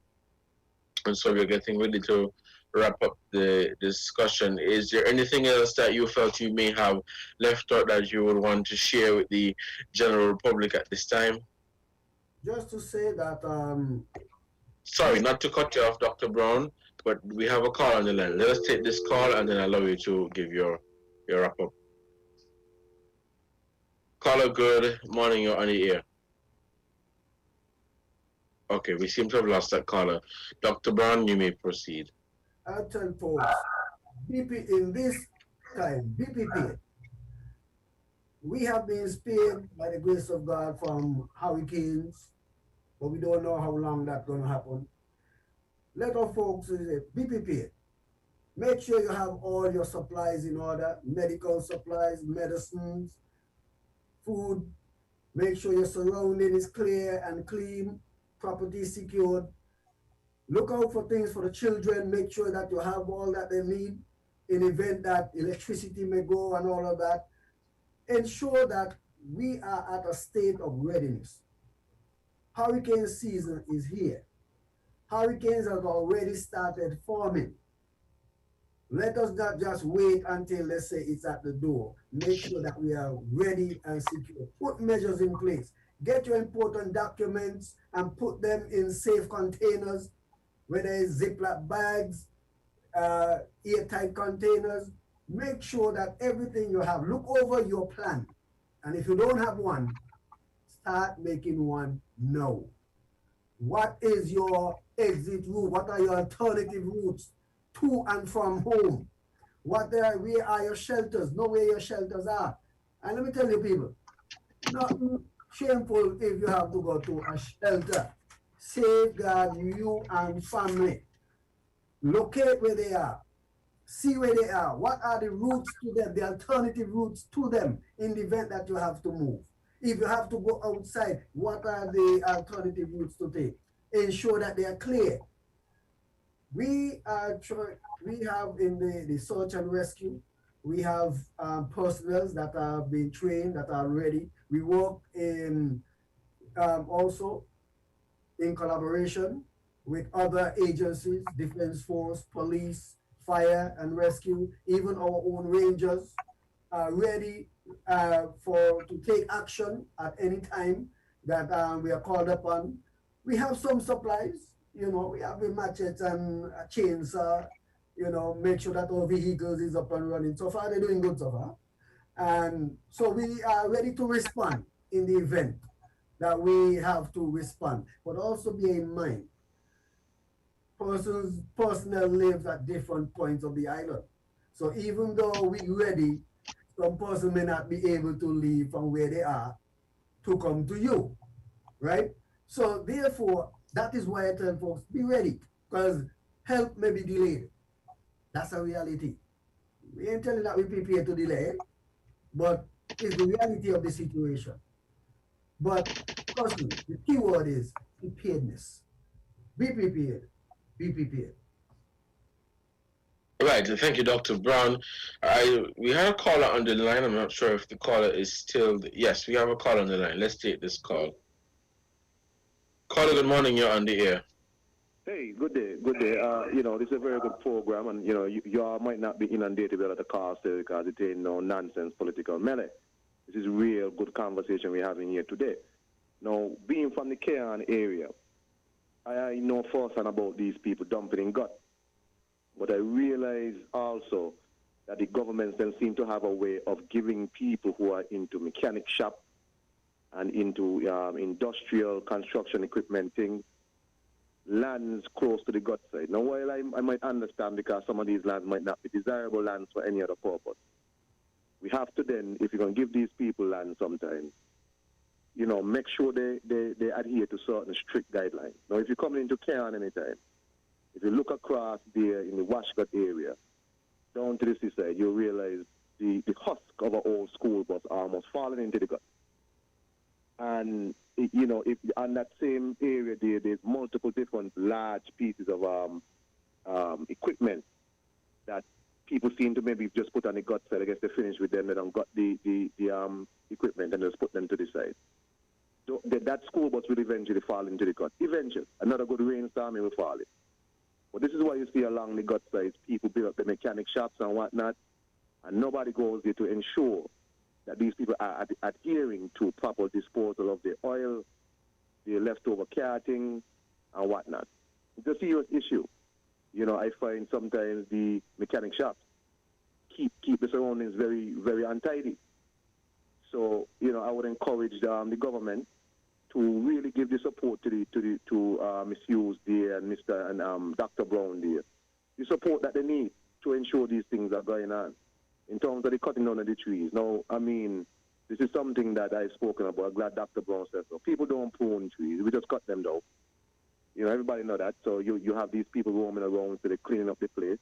Speaker 5: and so we're getting ready to wrap up the discussion. Is there anything else that you felt you may have left out that you would want to share with the general public at this time?
Speaker 7: Just to say that
Speaker 5: sorry, not to cut you off, Dr. Brown, but we have a call on the line. Let us take this call and then allow you to give your wrap up. Caller, good morning, you're on the air. Okay, we seem to have lost that caller. Dr. Brown, you may proceed.
Speaker 7: I tell folks, BP in this time, BPP, we have been spared by the grace of God from hurricanes, but we don't know how long that's going to happen. Let our folks be prepared. Make sure you have all your supplies in order, medical supplies, medicines, food. Make sure your surrounding is clear and clean, property secured. Look out for things for the children. Make sure that you have all that they need in event that electricity may go and all of that. Ensure that we are at a state of readiness. Hurricane season is here. Hurricanes have already started forming. Let us not just wait until, let's say, it's at the door. Make sure that we are ready and secure. Put measures in place. Get your important documents and put them in safe containers, whether it's Ziploc bags, airtight containers. Make sure that everything you have, look over your plan. And if you don't have one, start making one now. What is your exit route? What are your alternative routes to and from home? Where are your shelters? Know where your shelters are. And let me tell you people, nothing shameful if you have to go to a shelter. Safeguard you and family. Locate where they are. See where they are. What are the routes to them, the alternative routes to them in the event that you have to move? If you have to go outside, what are the alternative routes to take? Ensure that they are clear. We have in the search and rescue, we have personnel that have been trained, that are ready. We work in also in collaboration with other agencies, Defense Force, police, fire and rescue, even our own rangers are ready to take action at any time that we are called upon. We have some supplies, we have the machetes and a chainsaw, make sure that our vehicles is up and running. So far, they're doing good so far. And so we are ready to respond in the event that we have to respond. But also bear in mind, personnel lives at different points of the island. So even though we're ready, some person may not be able to leave from where they are to come to you, right? So therefore, that is why I tell folks, be ready, because help may be delayed. That's a reality. We ain't telling that we prepare to delay, but it's the reality of the situation. But personally, the key word is preparedness. Be prepared. Be prepared.
Speaker 5: Right, thank you, Dr. Brown. We had a caller on the line. I'm not sure if the caller is still... Yes, we have a caller on the line. Let's take this call. Caller, good morning. You're on the air.
Speaker 18: Hey, good day, good day. This is a very good program, and you all might not be inundated with a lot of calls because it ain't no nonsense political melee. This is real good conversation we're having here today. Now, being from the Cairn area, I know firsthand about these people dumping in gut, but I realize also that the governments then seem to have a way of giving people who are into mechanic shop and into industrial construction equipment things lands close to the gut side. Now, while I might understand because some of these lands might not be desirable lands for any other purpose, we have to then, if you're going to give these people land sometimes, make sure they adhere to certain strict guidelines. Now, if you come into Cairn anytime, if you look across there in the Washcut area, down to the seaside, you'll realize the husk of an old school bus almost falling into the gut. And, if on that same area there's multiple different large pieces of equipment that people seem to maybe just put on the gut side. I guess they finish with them, they don't got the equipment and just put them to the side. So that school bus will eventually fall into the gut. Eventually, another good rainstorm, it will fall in. But this is why you see along the gut sides, people build up the mechanic shops and whatnot, and nobody goes there to ensure that these people are adhering to proper disposal of their oil, their leftover carting, and whatnot. It's a serious issue. I find sometimes the mechanic shops keep the surroundings very, very untidy. So, I would encourage the government to really give the support to Ms. Hughes there and Mr. and Dr. Brown there, the support that they need to ensure these things are going on in terms of the cutting down of the trees. Now, this is something that I've spoken about. I'm glad Dr. Brown said so. People don't prune trees. We just cut them down. Everybody know that. So you have these people roaming around, so they're cleaning up the place.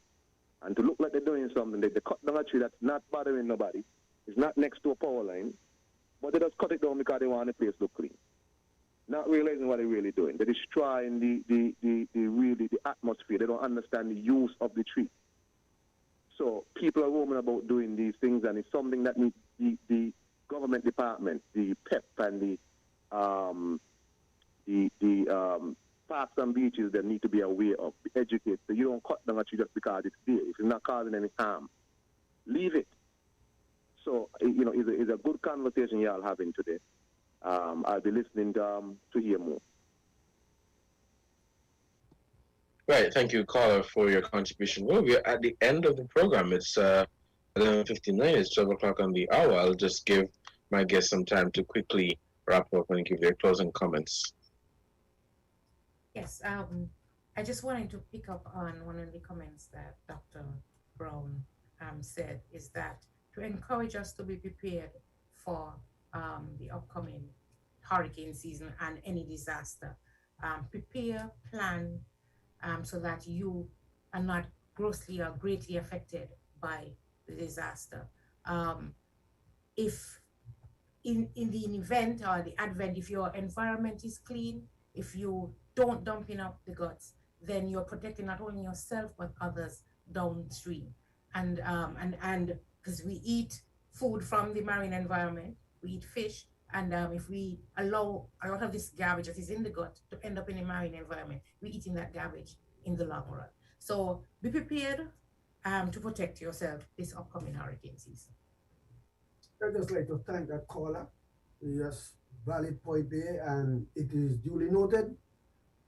Speaker 18: And to look like they're doing something, they cut down a tree that's not bothering nobody. It's not next to a power line. But they just cut it down because they want the place to look clean. not realizing what they're really doing. They're destroying the atmosphere. They don't understand the use of the tree. So people are roaming about doing these things, and it's something that needs the government department, the PEP and the parks and beaches that need to be aware of, be educated. So you don't cut down a tree just because it's there. If it's not causing any harm, leave it. So, it's a good conversation y'all having today. I'll be listening to hear more.
Speaker 5: Right, thank you, caller, for your contribution. Well, we're at the end of the program. It's 11:59. It's 12 o'clock on the hour. I'll just give my guests some time to quickly wrap up and give their closing comments.
Speaker 6: Yes, I just wanted to pick up on one of the comments that Dr. Brown said, is that to encourage us to be prepared for the upcoming hurricane season and any disaster. Prepare, plan, so that you are not grossly or greatly affected by the disaster. If in the event or the advent, if your environment is clean, if you don't dump in up the guts, then you're protecting not only yourself but others downstream. And because we eat food from the marine environment, we eat fish, and if we allow a lot of this garbage that is in the gut to end up in the marine environment, we're eating that garbage in the long run. So be prepared to protect yourself this upcoming hurricane season.
Speaker 7: I'd just like to thank that caller. Yes, valid point there, and it is duly noted.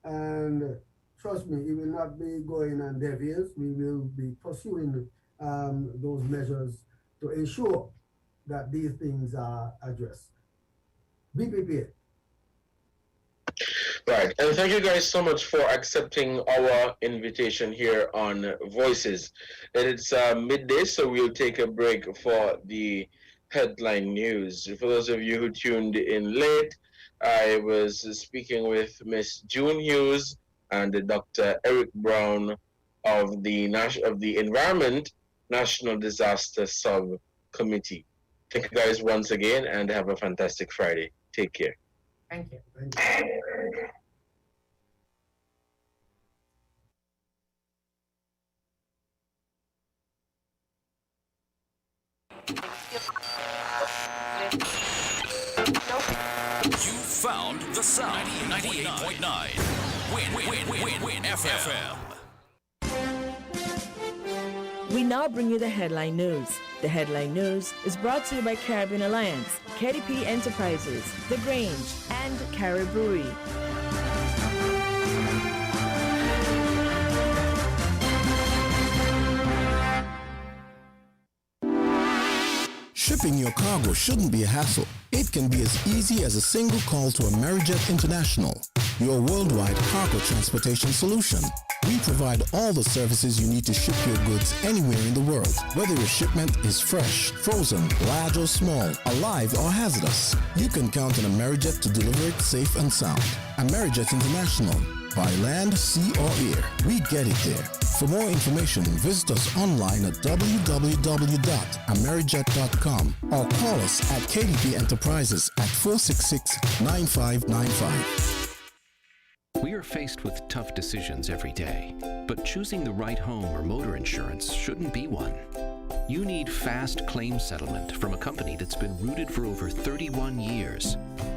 Speaker 7: And trust me, it will not be going on deaf ears. We will be pursuing those measures to ensure that these things are addressed. Be prepared.
Speaker 5: Right, and thank you guys so much for accepting our invitation here on Voices. It's midday, so we'll take a break for the headline news. For those of you who tuned in late, I was speaking with Miss June Hughes and Dr. Eric Brown of the Environment National Disaster Subcommittee. Thank you guys once again, and have a fantastic Friday. Take care.
Speaker 6: Thank you.
Speaker 7: Thank you.
Speaker 16: You found the sound. 98.9. WINN FM.
Speaker 19: We now bring you the headline news. The headline news is brought to you by Caribbean Alliance, KDP Enterprises, The Grange, and Caribbean.
Speaker 20: Shipping your cargo shouldn't be a hassle. It can be as easy as a single call to Amerijet International, your worldwide cargo transportation solution. We provide all the services you need to ship your goods anywhere in the world, whether your shipment is fresh, frozen, large or small, alive or hazardous. You can count on Amerijet to deliver it safe and sound. Amerijet International, by land, sea or air, we get it there. For more information, visit us online at www.amerijet.com or call us at KDP Enterprises at 466-9595.
Speaker 21: We are faced with tough decisions every day, but choosing the right home or motor insurance shouldn't be one. You need fast claim settlement from a company that's been rooted for over 31 years.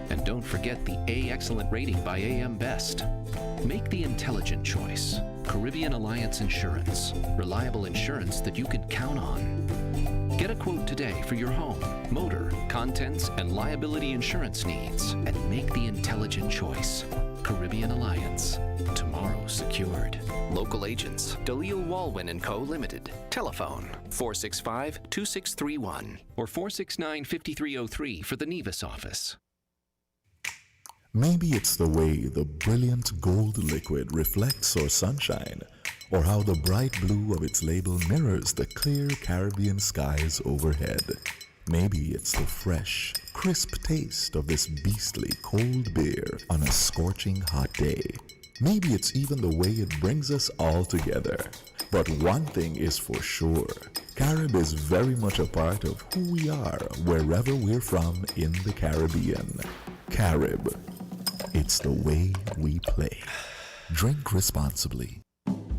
Speaker 21: And don't forget the A Excellent rating by AM Best. Make the intelligent choice. Caribbean Alliance Insurance. Reliable insurance that you can count on. Get a quote today for your home, motor, contents, and liability insurance needs, and make the intelligent choice. Caribbean Alliance. Tomorrow secured. Local agents, Dalil Walwyn & Co. Limited. Telephone 465-2631 or 469-5303 for the Nevis office.
Speaker 4: Maybe it's the way the brilliant gold liquid reflects our sunshine, or how the bright blue of its label mirrors the clear Caribbean skies overhead. Maybe it's the fresh, crisp taste of this beastly cold beer on a scorching hot day. Maybe it's even the way it brings us all together. But one thing is for sure, Carib is very much a part of who we are wherever we're from in the Caribbean. Carib,
Speaker 2: It's the way we play. Drink responsibly.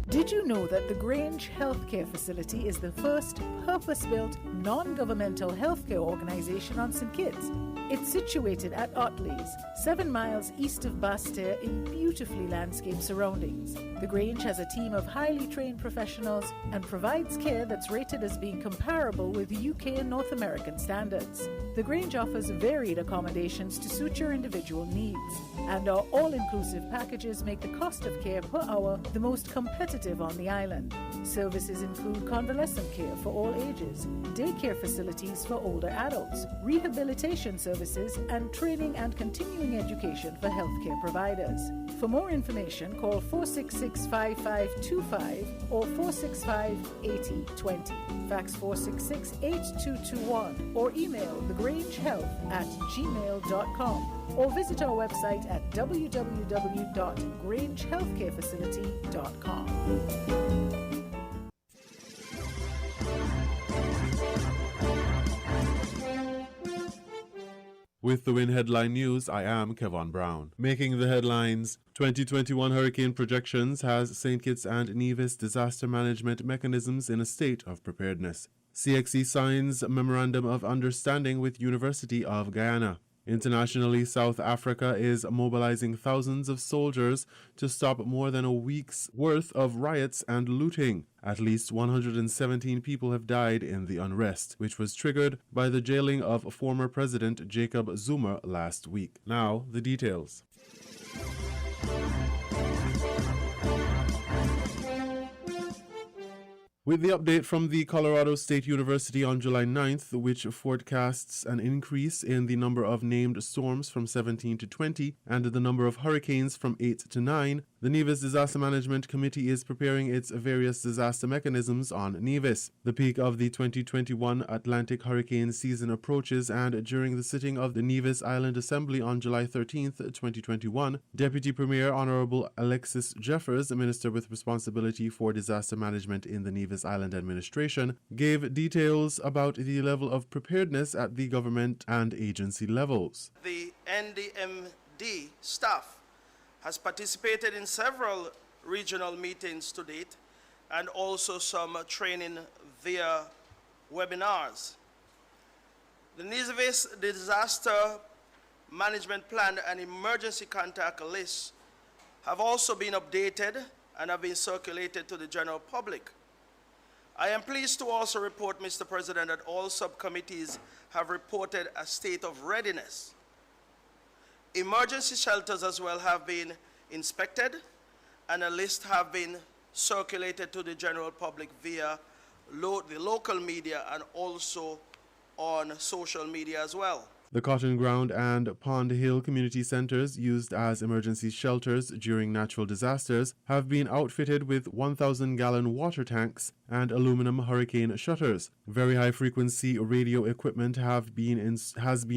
Speaker 17: Did you know that the Grange Healthcare Facility is the first purpose-built, non-governmental healthcare organization on St Kitts? It's situated at Otley's, 7 miles east of Basseterre in beautifully landscaped surroundings. The Grange has a team of highly trained professionals and provides care that's rated as being comparable with UK and North American standards. The Grange offers varied accommodations to suit your individual needs, and our all-inclusive packages make the cost of care per hour the most competitive on the island. Services include convalescent care for all ages, daycare facilities for older adults, rehabilitation services, and training and continuing education for healthcare providers. For more information, call 466-5525 or 465-8020. Fax 466-8221 or email thegrangehealth@gmail.com or visit our website at www.grangehealthcarefacility.com.
Speaker 22: With the WINN Headline News, I am Kevon Brown. Making the headlines, 2021 hurricane projections has St Kitts and Nevis disaster management mechanisms in a state of preparedness. CXC signs Memorandum of Understanding with University of Guyana. Internationally, South Africa is mobilizing thousands of soldiers to stop more than a week's worth of riots and looting. At least 117 people have died in the unrest, which was triggered by the jailing of former President Jacob Zuma last week. Now, the details. With the update from the Colorado State University on July 9th, which forecasts an increase in the number of named storms from 17 to 20 and the number of hurricanes from 8 to 9, the Nevis Disaster Management Committee is preparing its various disaster mechanisms on Nevis. The peak of the 2021 Atlantic hurricane season approaches, and during the sitting of the Nevis Island Assembly on July 13th, 2021, Deputy Premier Honorable Alexis Jeffers, Minister with responsibility for disaster management in the Nevis Island Administration, gave details about the level of preparedness at the government and agency levels.
Speaker 23: The NDMD staff has participated in several regional meetings to date and also some training via webinars. The Nevis Disaster Management Plan and Emergency Contact List have also been updated and have been circulated to the general public. I am pleased to also report, Mr. President, that all subcommittees have reported a state of readiness. Emergency shelters as well have been inspected, and a list have been circulated to the general public via the local media and also on social media as well.
Speaker 22: The Cotton Ground and Pond Hill community centers, used as emergency shelters during natural disasters, have been outfitted with 1,000-gallon water tanks and aluminum hurricane shutters. Very high-frequency radio equipment has been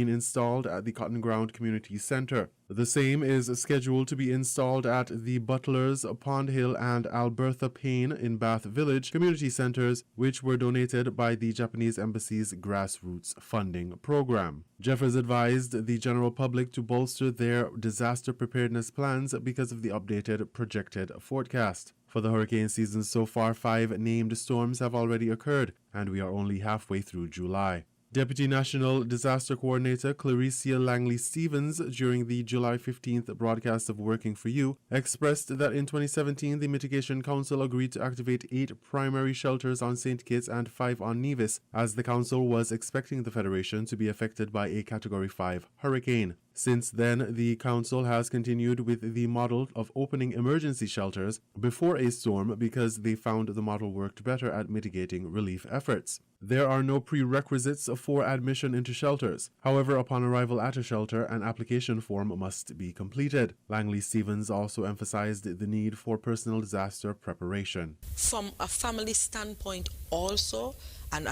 Speaker 22: installed at the Cotton Ground Community Center. The same is scheduled to be installed at the Butlers, Pond Hill, and Albertha Payne in Bath Village community centers, which were donated by the Japanese Embassy's grassroots funding program. Jeffers advised the general public to bolster their disaster preparedness plans because of the updated projected forecast. For the hurricane season so far, 5 named storms have already occurred, and we are only halfway through July. Deputy National Disaster Coordinator Claricia Langley-Stevens, during the July 15th broadcast of Working for You, expressed that in 2017 the Mitigation Council agreed to activate 8 primary shelters on St Kitts and 5 on Nevis, as the council was expecting the Federation to be affected by a Category 5 hurricane. Since then, the council has continued with the model of opening emergency shelters before a storm because they found the model worked better at mitigating relief efforts. There are no prerequisites for admission into shelters. However, upon arrival at a shelter, an application form must be completed. Langley-Stevens also emphasized the need for personal disaster preparation.
Speaker 24: From a family standpoint also, and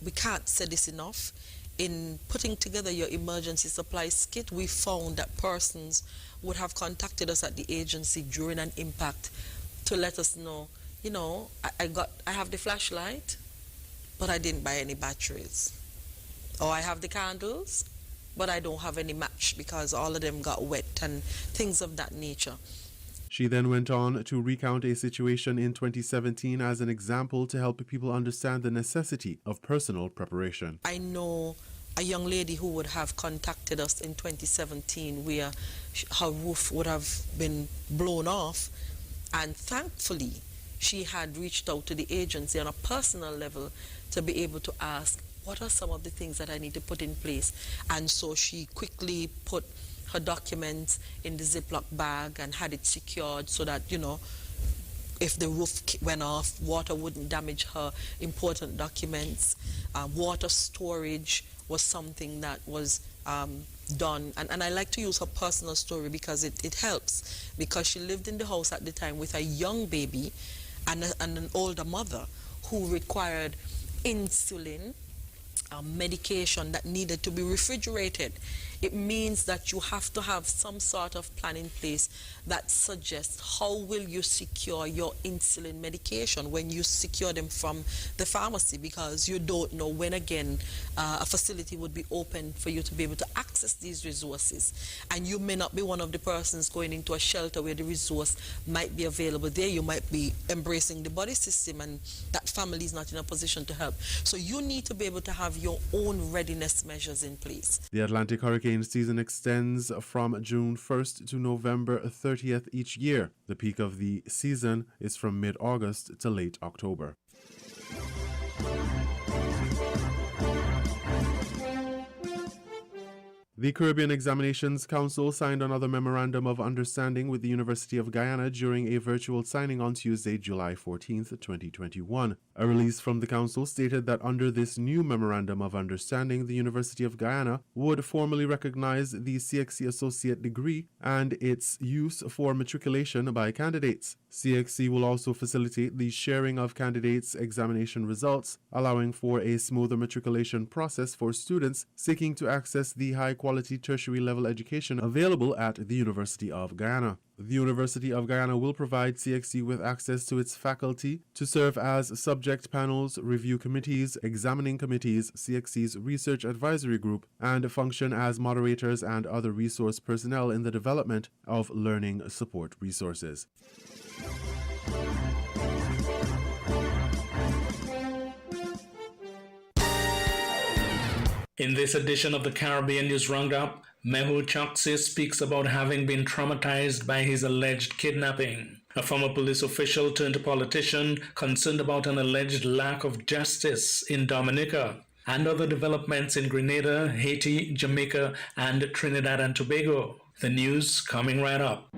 Speaker 24: we can't say this enough, in putting together your emergency supplies kit, we found that persons would have contacted us at the agency during an impact to let us know, you know, I have the flashlight, but I didn't buy any batteries. Or I have the candles, but I don't have any match because all of them got wet and things of that nature.
Speaker 22: She then went on to recount a situation in 2017 as an example to help people understand the necessity of personal preparation.
Speaker 24: I know a young lady who would have contacted us in 2017 where her roof would have been blown off, and thankfully she had reached out to the agency on a personal level to be able to ask, what are some of the things that I need to put in place? And so she quickly put her documents in the Ziploc bag and had it secured so that, you know, if the roof went off, water wouldn't damage her important documents. Water storage was something that was done. And I like to use her personal story because it helps, because she lived in the house at the time with a young baby and an older mother who required insulin, medication that needed to be refrigerated. It means that you have to have some sort of plan in place that suggests how will you secure your insulin medication when you secure them from the pharmacy, because you don't know when again a facility would be open for you to be able to access these resources. And you may not be one of the persons going into a shelter where the resource might be available there. You might be embracing the body system and that family is not in a position to help. So you need to be able to have your own readiness measures in place.
Speaker 22: The Atlantic hurricane season extends from June 1st to November 30th each year. The peak of the season is from mid-August to late October. The Caribbean Examinations Council signed another Memorandum of Understanding with the University of Guyana during a virtual signing on Tuesday, July 14, 2021. A release from the Council stated that under this new Memorandum of Understanding, the University of Guyana would formally recognize the CXC Associate degree and its use for matriculation by candidates. CXC will also facilitate the sharing of candidates' examination results, allowing for a smoother matriculation process for students seeking to access the high-quality tertiary level education available at the University of Guyana. The University of Guyana will provide CXC with access to its faculty to serve as subject panels, review committees, examining committees, CXC's research advisory group, and function as moderators and other resource personnel in the development of learning support resources.
Speaker 1: In this edition of the Caribbean News Roundup, Mehul Choksi speaks about having been traumatized by his alleged kidnapping. A former police official turned politician concerned about an alleged lack of justice in Dominica, and other developments in Grenada, Haiti, Jamaica, and Trinidad and Tobago. The news coming right up.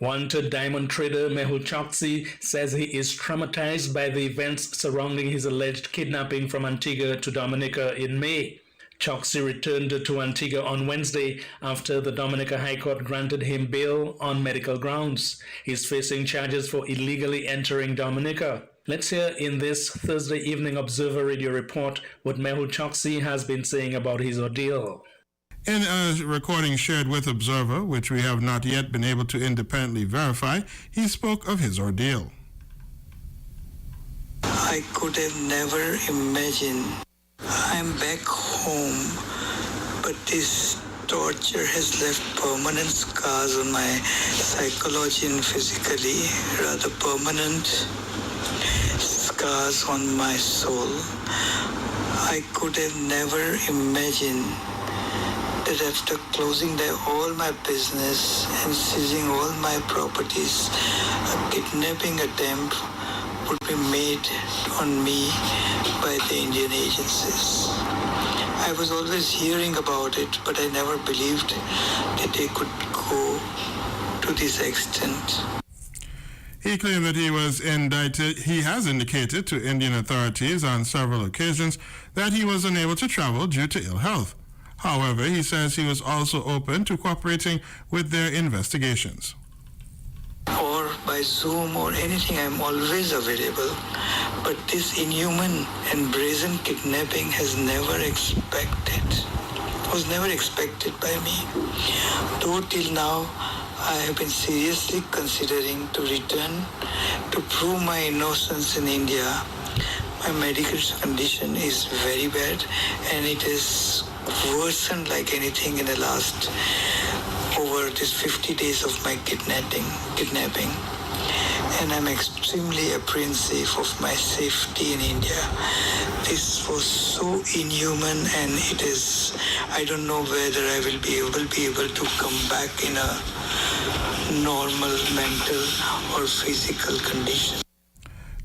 Speaker 1: Wanted diamond trader Mehul Choksi says he is traumatized by the events surrounding his alleged kidnapping from Antigua to Dominica in May. Choksi returned to Antigua on Wednesday after the Dominica High Court granted him bail on medical grounds. He's facing charges for illegally entering Dominica. Let's hear in this Thursday Evening Observer Radio report what Mehul Choksi has been saying about his ordeal.
Speaker 3: In a recording shared with Observer, which we have not yet been able to independently verify, he spoke of his ordeal.
Speaker 8: I could have never imagined. I'm back home, but this torture has left permanent scars on my psychology and physically, rather permanent scars on my soul. I could have never imagined that after closing down all my business and seizing all my properties, a kidnapping attempt would be made on me by the Indian agencies. I was always hearing about it, but I never believed that they could go to this extent.
Speaker 3: He claimed that he was indicted. He has indicated to Indian authorities on several occasions that he was unable to travel due to ill health. However, he says he was also open to cooperating with their investigations.
Speaker 8: Or by Zoom or anything, I'm always available. But this inhuman and brazen kidnapping was never expected by me. Though till now, I have been seriously considering to return to prove my innocence in India. My medical condition is very bad and it has worsened like anything in the last over this 50 days of my kidnapping. And I'm extremely apprehensive of my safety in India. This was so inhuman and it is, I don't know whether I will be able to come back in a normal mental or physical condition.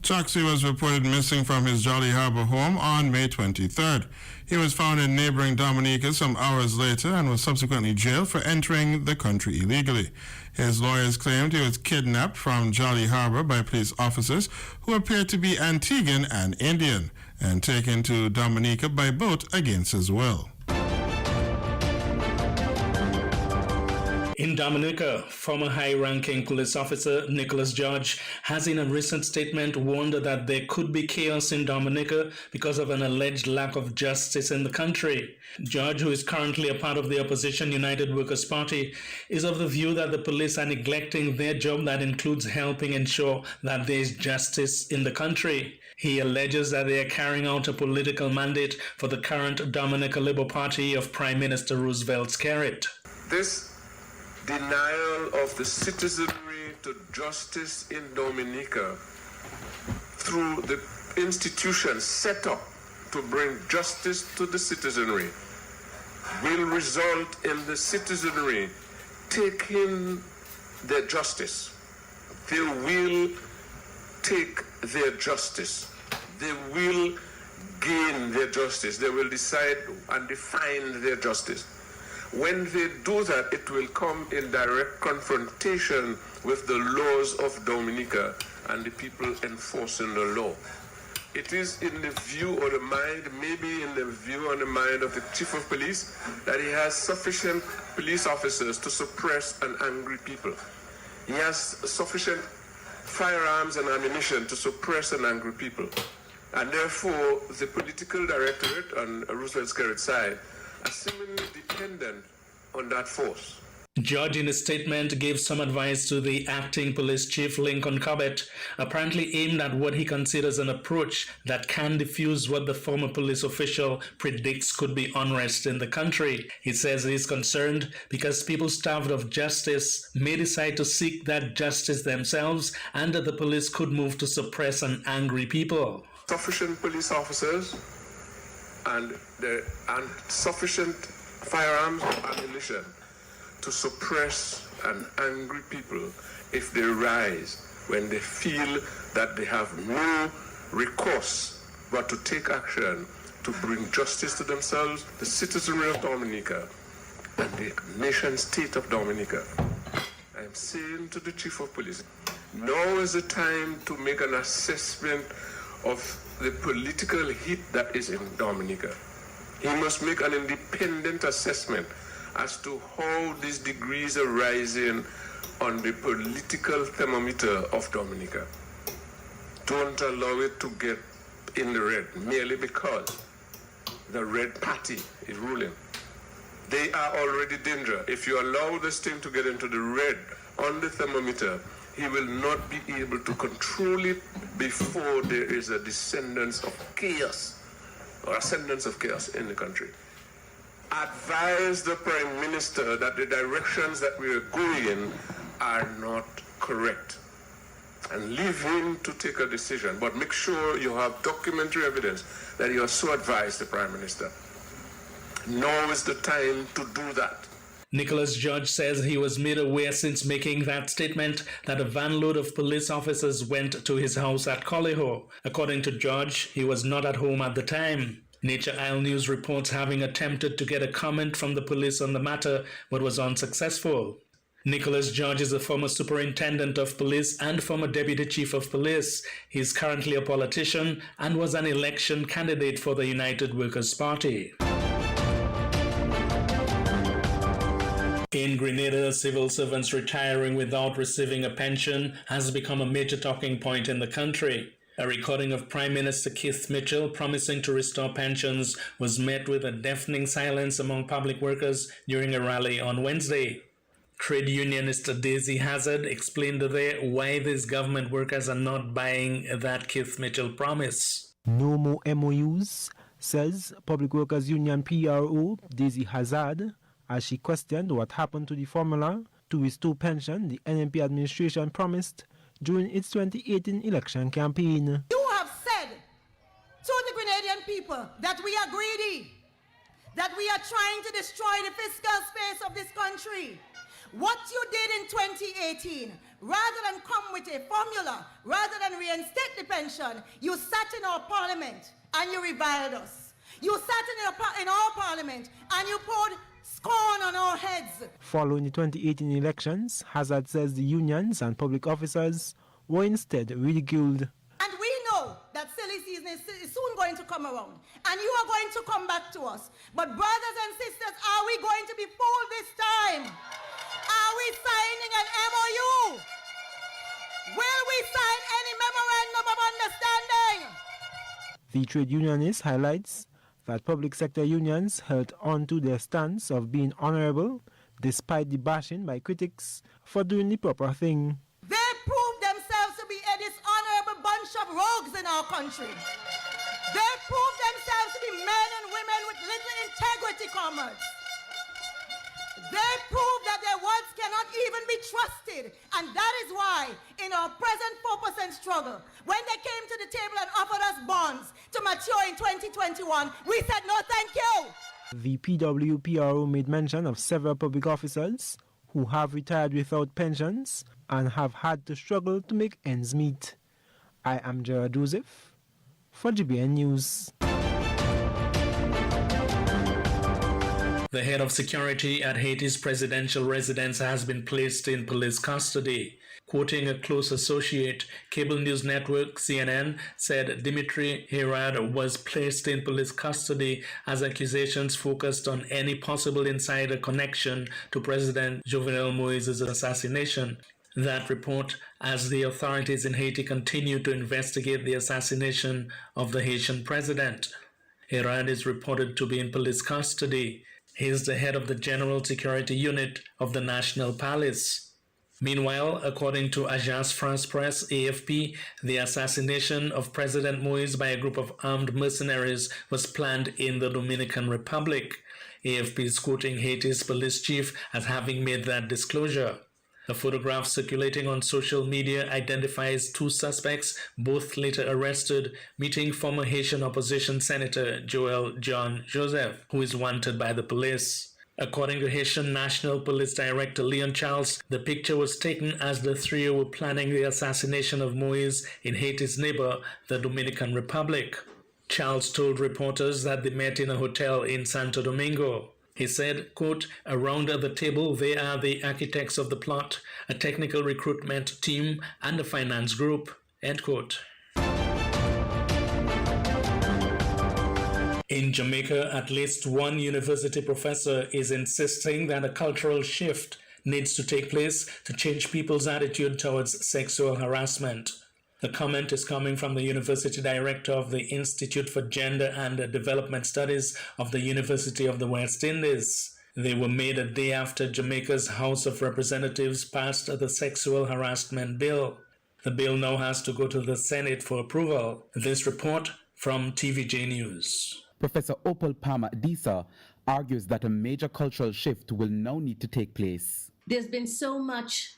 Speaker 3: Choksi was reported missing from his Jolly Harbor home on May 23rd. He was found in neighboring Dominica some hours later and was subsequently jailed for entering the country illegally. His lawyers claimed he was kidnapped from Jolly Harbor by police officers who appeared to be Antiguan and Indian and taken to Dominica by boat against his will.
Speaker 1: In Dominica, former high-ranking police officer Nicholas George has in a recent statement warned that there could be chaos in Dominica because of an alleged lack of justice in the country. George, who is currently a part of the opposition United Workers' Party, is of the view that the police are neglecting their job that includes helping ensure that there is justice in the country. He alleges that they are carrying out a political mandate for the current Dominica Labour Party of Prime Minister Roosevelt's carrot.
Speaker 9: This denial of the citizenry to justice in Dominica through the institutions set up to bring justice to the citizenry will result in the citizenry taking their justice. They will take their justice. They will gain their justice. They will decide and define their justice. When they do that, it will come in direct confrontation with the laws of Dominica and the people enforcing the law. It is in the view or the mind, maybe in the view and the mind of the chief of police, that he has sufficient police officers to suppress an angry people. He has sufficient firearms and ammunition to suppress an angry people. And therefore, the political directorate on Roosevelt's carrot side are seemingly dependent on that force.
Speaker 1: George, in a statement, gave some advice to the acting police chief Lincoln Cobbett, apparently aimed at what he considers an approach that can diffuse what the former police official predicts could be unrest in the country. He says he is concerned because people starved of justice may decide to seek that justice themselves and that the police could move to suppress an angry people.
Speaker 9: Sufficient police officers and sufficient firearms and ammunition to suppress an angry people if they rise when they feel that they have no recourse but to take action to bring justice to themselves, the citizenry of Dominica, and the nation state of Dominica. I am saying to the chief of police, now is the time to make an assessment of the political heat that is in Dominica. He must make an independent assessment as to how these degrees are rising on the political thermometer of Dominica. Don't allow it to get in the red merely because the red party is ruling. They are already danger. If you allow this thing to get into the red on the thermometer, he will not be able to control it before there is a descendance of chaos or ascendance of chaos in the country. Advise the Prime Minister that the directions that we are going in are not correct and leave him to take a decision, but make sure you have documentary evidence that you are so advised, the Prime Minister. Now is the time to do that.
Speaker 1: Nicholas George says he was made aware since making that statement that a van load of police officers went to his house at Colliho. According to George, he was not at home at the time. Nature Isle News reports having attempted to get a comment from the police on the matter, but was unsuccessful. Nicholas George is a former superintendent of police and former deputy chief of police. He is currently a politician and was an election candidate for the United Workers' Party. In Grenada, civil servants retiring without receiving a pension has become a major talking point in the country. A recording of Prime Minister Keith Mitchell promising to restore pensions was met with a deafening silence among public workers during a rally on Wednesday. Trade unionist Daisy Hazard explained there why these government workers are not buying that Keith Mitchell promise.
Speaker 11: No more MOUs, says Public Workers Union PRO Daisy Hazard, as she questioned what happened to the formula to restore pension the NMP administration promised during its 2018 election campaign.
Speaker 12: You have said to the Grenadian people that we are greedy, that we are trying to destroy the fiscal space of this country. What you did in 2018, rather than come with a formula, rather than reinstate the pension, you sat in our parliament and you reviled us. You sat in our parliament and you poured scorn on our heads.
Speaker 11: Following the 2018 elections, Hazard says the unions and public officers were instead ridiculed.
Speaker 12: And we know that silly season is soon going to come around, and you are going to come back to us. But brothers and sisters, are we going to be fooled this time? Are we signing an MOU? Will we sign any memorandum of understanding?
Speaker 11: The trade unionist highlights that public sector unions held on to their stance of being honorable despite the bashing by critics for doing the proper thing.
Speaker 12: They proved themselves to be a dishonorable bunch of rogues in our country. They proved themselves to be men and women with little integrity, comrades. They proved that their words cannot even be trusted. And that is why, in our present 4% struggle, when they came to the table and offered us bonds to mature in 2021, we said no thank you.
Speaker 11: The PWPRO made mention of several public officers who have retired without pensions and have had to struggle to make ends meet. I am Gerard Joseph for GBN News.
Speaker 1: The head of security at Haiti's presidential residence has been placed in police custody. Quoting a close associate, cable news network CNN said Dimitri Herad was placed in police custody as accusations focused on any possible insider connection to President Jovenel Moise's assassination. That report, as the authorities in Haiti continue to investigate the assassination of the Haitian president. Herad is reported to be in police custody. He is the head of the General Security Unit of the National Palace. Meanwhile, according to Agence France Presse AFP, the assassination of President Moise by a group of armed mercenaries was planned in the Dominican Republic. AFP is quoting Haiti's police chief as having made that disclosure. A photograph circulating on social media identifies two suspects, both later arrested, meeting former Haitian opposition Senator Joel John Joseph, who is wanted by the police. According to Haitian National Police Director Leon Charles, the picture was taken as the trio were planning the assassination of Moise in Haiti's neighbor, the Dominican Republic. Charles told reporters that they met in a hotel in Santo Domingo. He said, quote, around the table, they are the architects of the plot, a technical recruitment team, and a finance group, end quote. In Jamaica, at least one university professor is insisting that a cultural shift needs to take place to change people's attitude towards sexual harassment. The comment is coming from the University Director of the Institute for Gender and Development Studies of the University of the West Indies. They were made a day after Jamaica's House of Representatives passed the Sexual Harassment Bill. The bill now has to go to the Senate for approval. This report from TVJ News.
Speaker 13: Professor Opal Palmer-Adisa argues that a major cultural shift will now need to take place.
Speaker 14: There's been so much,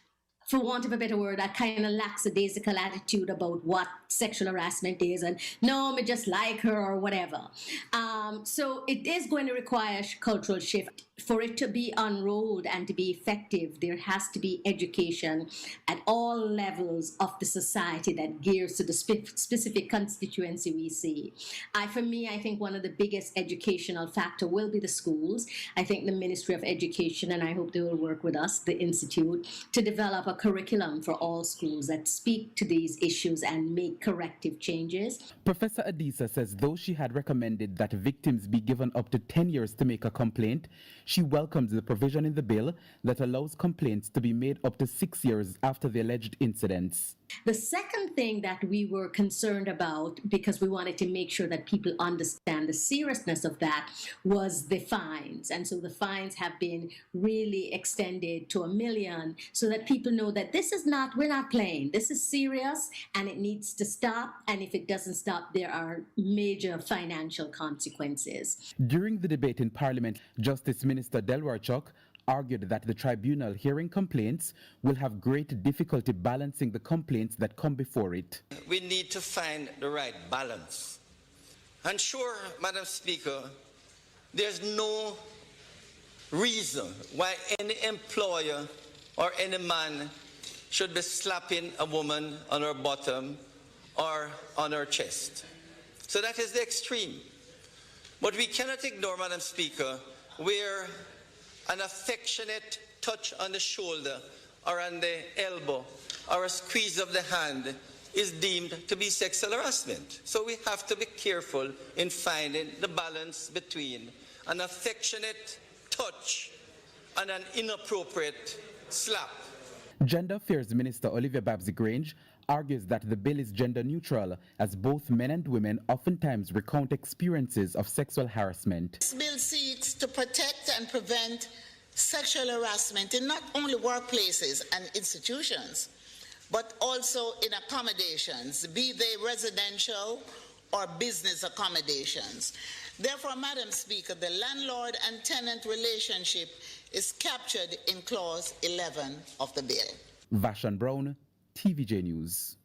Speaker 14: for want of a better word, a kind of lackadaisical attitude about what sexual harassment is, and no, me just like her or whatever. So it is going to require a cultural shift. For it to be unrolled and to be effective, there has to be education at all levels of the society that gears to the specific constituency we see. For me, I think one of the biggest educational factor will be the schools. I think the Ministry of Education, and I hope they will work with us, the Institute, to develop a curriculum for all schools that speak to these issues and make corrective changes.
Speaker 13: Professor Adisa says though she had recommended that victims be given up to 10 years to make a complaint, she welcomes the provision in the bill that allows complaints to be made up to 6 years after the alleged incidents.
Speaker 14: The second thing that we were concerned about, because we wanted to make sure that people understand the seriousness of that, was the fines. And so the fines have been really extended to $1 million so that people know that we're not playing. This is serious and it needs to stop. And if it doesn't stop, there are major financial consequences.
Speaker 13: During the debate in Parliament, Justice Minister Delroy Chuck argued that the tribunal hearing complaints will have great difficulty balancing the complaints that come before it.
Speaker 5: We need to find the right balance. And sure, Madam Speaker, there's no reason why any employer or any man should be slapping a woman on her bottom or on her chest. So that is the extreme. But we cannot ignore, Madam Speaker, where an affectionate touch on the shoulder or on the elbow or a squeeze of the hand is deemed to be sexual harassment. So we have to be careful in finding the balance between an affectionate touch and an inappropriate slap.
Speaker 13: Gender Affairs Minister Olivia Babsy-Grange argues that the bill is gender neutral, as both men and women oftentimes recount experiences of sexual harassment.
Speaker 10: This bill seeks to protect and prevent sexual harassment in not only workplaces and institutions, but also in accommodations, be they residential or business accommodations. Therefore, Madam Speaker, the landlord and tenant relationship is captured in Clause 11 of the bill.
Speaker 13: Vashon Brown, TVJ News.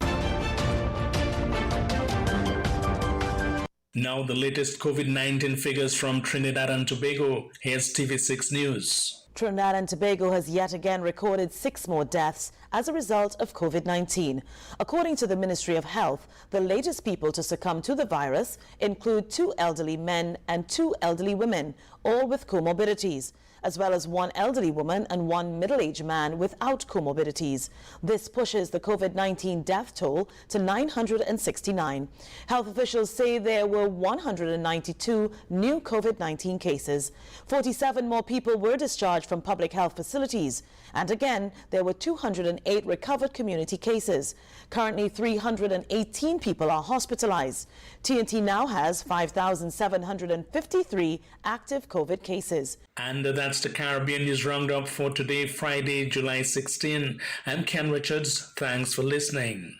Speaker 1: Now the latest COVID-19 figures from Trinidad and Tobago. Here's TV6 News.
Speaker 15: Trinidad and Tobago has yet again recorded 6 more deaths as a result of COVID-19. According to the Ministry of Health, the latest people to succumb to the virus include 2 elderly men and 2 elderly women, all with comorbidities, as well as 1 elderly woman and 1 middle-aged man without comorbidities. This pushes the COVID-19 death toll to 969. Health officials say there were 192 new COVID-19 cases. 47 more people were discharged from public health facilities. And again, there were 208 recovered community cases. Currently, 318 people are hospitalized. TNT now has 5,753 active COVID cases.
Speaker 1: And that's the Caribbean News Roundup for today, Friday, July 16. I'm Ken Richards. Thanks for listening.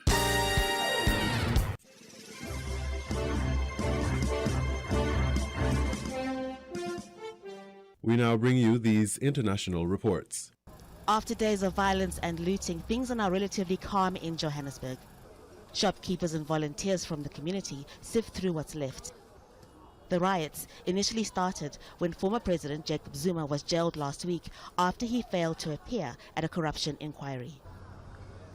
Speaker 22: We now bring you these international reports.
Speaker 18: After days of violence and looting, things are now relatively calm in Johannesburg. Shopkeepers and volunteers from the community sift through what's left. The riots initially started when former President Jacob Zuma was jailed last week after he failed to appear at a corruption inquiry.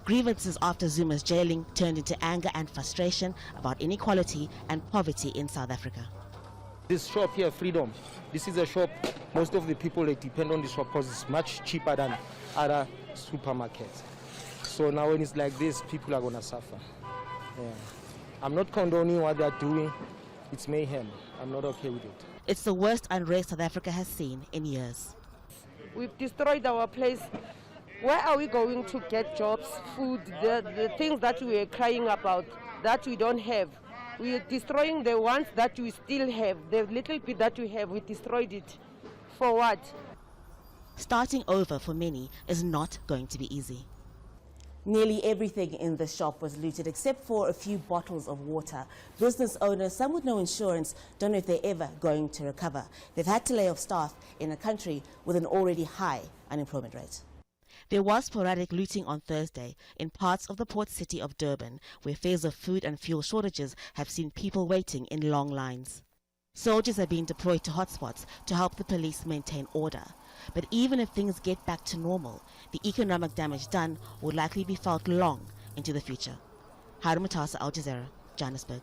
Speaker 18: Grievances after Zuma's jailing turned into anger and frustration about inequality and poverty in South Africa.
Speaker 25: This shop here, Freedom, this is a shop, most of the people, they depend on this shop because it's much cheaper than other supermarkets. So now when it's like this, people are going to suffer. Yeah. I'm not condoning what they're doing. It's mayhem. I'm not okay with it.
Speaker 18: It's the worst unrest South Africa has seen in years.
Speaker 26: We've destroyed our place. Where are we going to get jobs, food, the things that we are crying about that we don't have? We are destroying the ones that we still have. The little bit that we have, we destroyed it. For what?
Speaker 18: Starting over for many is not going to be easy.
Speaker 27: Nearly everything in the shop was looted except for a few bottles of water. Business owners, some with no insurance, don't know if they're ever going to recover. They've had to lay off staff in a country with an already high unemployment rate.
Speaker 18: There was sporadic looting on Thursday in parts of the port city of Durban, where fears of food and fuel shortages have seen people waiting in long lines. Soldiers are being deployed to hotspots to help the police maintain order. But even if things get back to normal, the economic damage done will likely be felt long into the future. Haru Matasa, Al Jazeera, Johannesburg.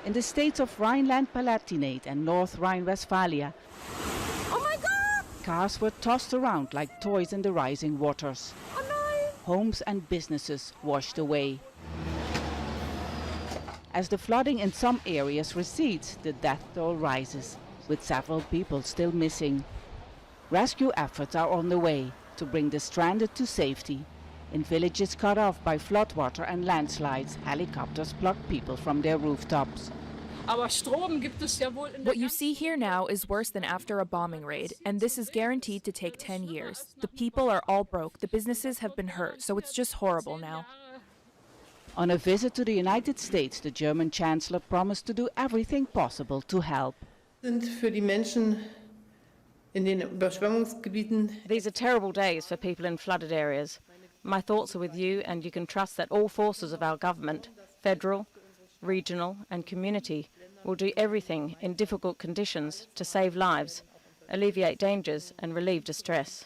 Speaker 28: In the states of Rhineland-Palatinate and North Rhine-Westphalia,
Speaker 12: Oh my God!
Speaker 28: cars were tossed around like toys in the rising waters.
Speaker 12: Oh no!
Speaker 28: Homes and businesses washed away. As the flooding in some areas recedes, the death toll rises. with several people still missing. Rescue efforts are on the way to bring the stranded to safety. In villages cut off by floodwater and landslides, helicopters pluck people from their rooftops.
Speaker 2: What you see here now is worse than after a bombing raid, and this is guaranteed to take 10 years. The people are all broke, the businesses have been hurt, so it's just horrible now.
Speaker 28: On a visit to the United States, the German Chancellor promised to do everything possible to help.
Speaker 4: These are terrible days for people in flooded areas. My thoughts are with you, and you can trust that all forces of our government, federal, regional and community, will do everything in difficult conditions to save lives, alleviate dangers and relieve distress.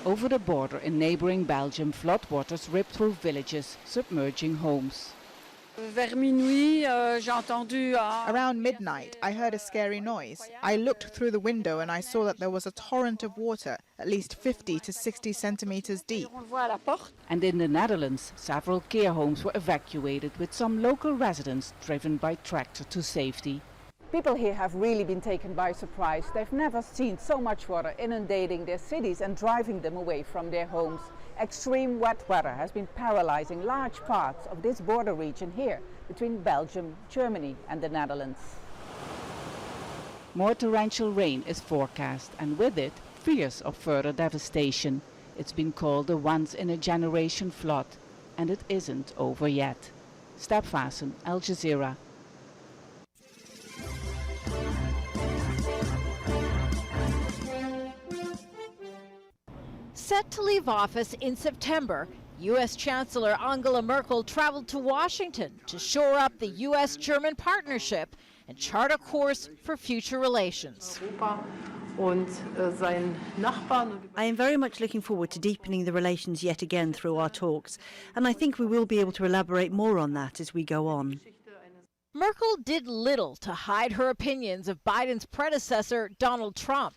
Speaker 28: Over the border in neighboring Belgium, floodwaters rip through villages, submerging homes.
Speaker 6: Around midnight, I heard a scary noise. I looked through the window and I saw that there was a torrent of water, at least 50 to 60 centimeters deep.
Speaker 28: And in the Netherlands, several care homes were evacuated, with some local residents driven by tractor to safety.
Speaker 7: People here have really been taken by surprise. They've never seen so much water inundating their cities and driving them away from their homes. Extreme wet weather has been paralyzing large parts of this border region here between Belgium, Germany and the Netherlands.
Speaker 28: More torrential rain is forecast, and with it, fears of further devastation. It's been called a once-in-a-generation flood, and it isn't over yet. Step Vassen, Al Jazeera.
Speaker 16: Set to leave office in September, U.S. Chancellor Angela Merkel traveled to Washington to shore up the U.S.-German partnership and chart a course for future relations.
Speaker 19: I am very much looking forward to deepening the relations yet again through our talks, and I think we will be able to elaborate more on that as we go on.
Speaker 16: Merkel did little to hide her opinions of Biden's predecessor, Donald Trump.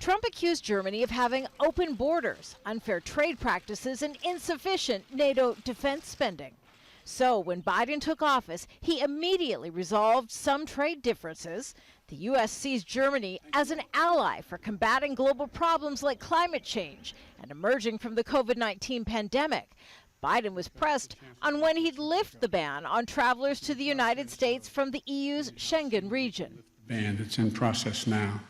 Speaker 16: Trump accused Germany of having open borders, unfair trade practices, and insufficient NATO defense spending. So when Biden took office, he immediately resolved some trade differences. The U.S. sees Germany as an ally for combating global problems like climate change and emerging from the COVID-19 pandemic. Biden was pressed on when he'd lift the ban on travelers to the United States from the EU's Schengen region.
Speaker 20: Ban, it's in process now.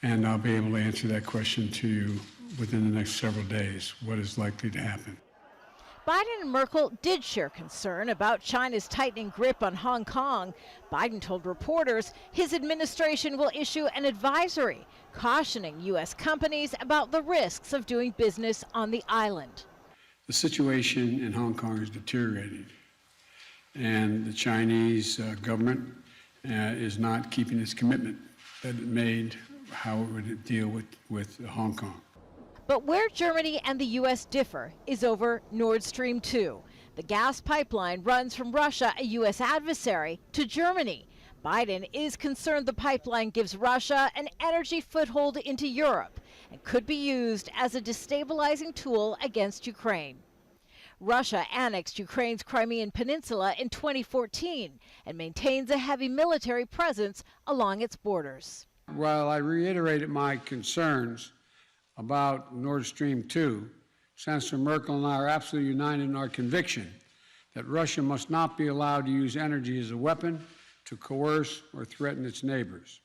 Speaker 20: And I'll be able to answer that question to you within the next several days, what is likely to happen.
Speaker 16: Biden and Merkel did share concern about China's tightening grip on Hong Kong. Biden told reporters his administration will issue an advisory cautioning U.S. companies about the risks of doing business on the island.
Speaker 20: The situation in Hong Kong is deteriorating, and the Chinese government is not keeping its commitment that it made how it would deal with Hong Kong.
Speaker 16: But where Germany and the U.S. differ is over Nord Stream 2. The gas pipeline runs from Russia, a U.S. adversary, to Germany. Biden is concerned the pipeline gives Russia an energy foothold into Europe and could be used as a destabilizing tool against Ukraine. Russia annexed Ukraine's Crimean Peninsula in 2014 and maintains a heavy military presence along its borders.
Speaker 20: While I reiterated my concerns about Nord Stream 2, Chancellor Merkel and I are absolutely united in our conviction that Russia must not be allowed to use energy as a weapon to coerce or threaten its neighbors.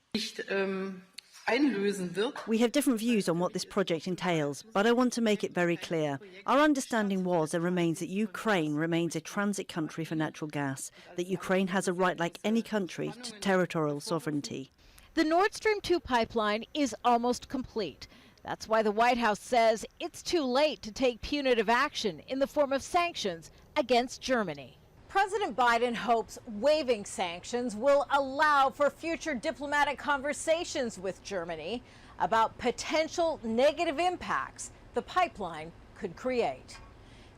Speaker 19: We have different views on what this project entails, but I want to make it very clear. Our understanding was and remains that Ukraine remains a transit country for natural gas, that Ukraine has a right like any country to territorial sovereignty.
Speaker 16: The Nord Stream 2 pipeline is almost complete. That's why the White House says it's too late to take punitive action in the form of sanctions against Germany. President Biden hopes waiving sanctions will allow for future diplomatic conversations with Germany about potential negative impacts the pipeline could create.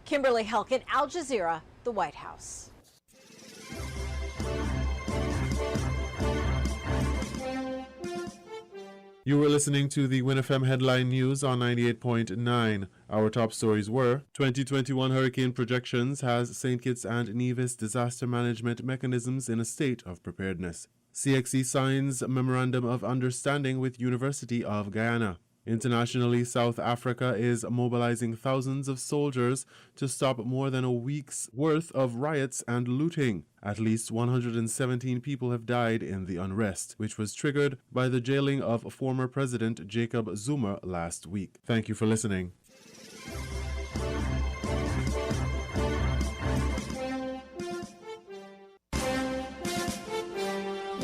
Speaker 16: Kimberly Helkett, Al Jazeera, the White House.
Speaker 22: You were listening to the WINN FM headline news on 98.9. Our top stories were: 2021 hurricane projections has St Kitts and Nevis disaster management mechanisms in a state of preparedness. CXC signs Memorandum of Understanding with University of Guyana. Internationally, South Africa is mobilizing thousands of soldiers to stop more than a week's worth of riots and looting. At least 117 people have died in the unrest, which was triggered by the jailing of former President Jacob Zuma last week. Thank you for listening.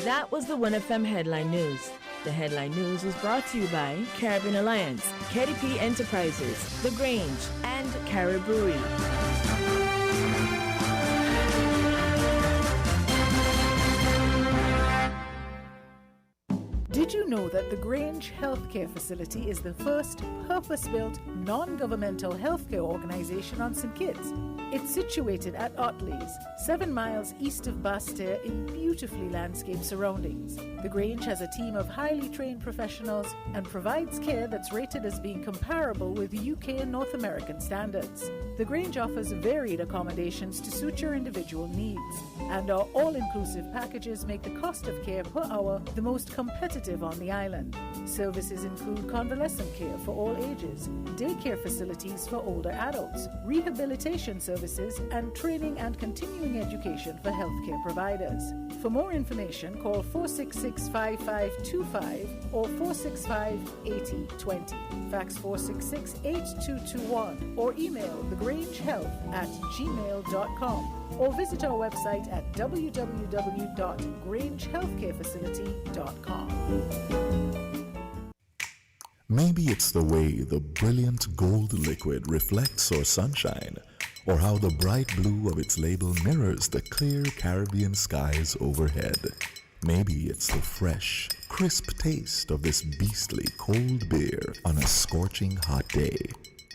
Speaker 3: That was the WINN FM Headline News. The headline news was brought to you by Caribbean Alliance, KDP Enterprises, The Grange, and Carib Brewery.
Speaker 8: Did you know that the Grange Healthcare Facility is the first purpose-built, non-governmental healthcare organization on St Kitts? It's situated at Otley's, 7 miles east of Basseterre in beautifully landscaped surroundings. The Grange has a team of highly trained professionals and provides care that's rated as being comparable with UK and North American standards. The Grange offers varied accommodations to suit your individual needs, and our all-inclusive packages make the cost of care per hour the most competitive on the island. Services include convalescent care for all ages, daycare facilities for older adults, rehabilitation services, and training and continuing education for healthcare providers. For more information, call 466-5525 or 465-8020. Fax 466-8221 or email thegrangehealth@gmail.com or visit our website at www.grangehealthcarefacility.com.
Speaker 9: Maybe it's the way the brilliant gold liquid reflects our sunshine, or how the bright blue of its label mirrors the clear Caribbean skies overhead. Maybe it's the fresh, crisp taste of this beastly cold beer on a scorching hot day.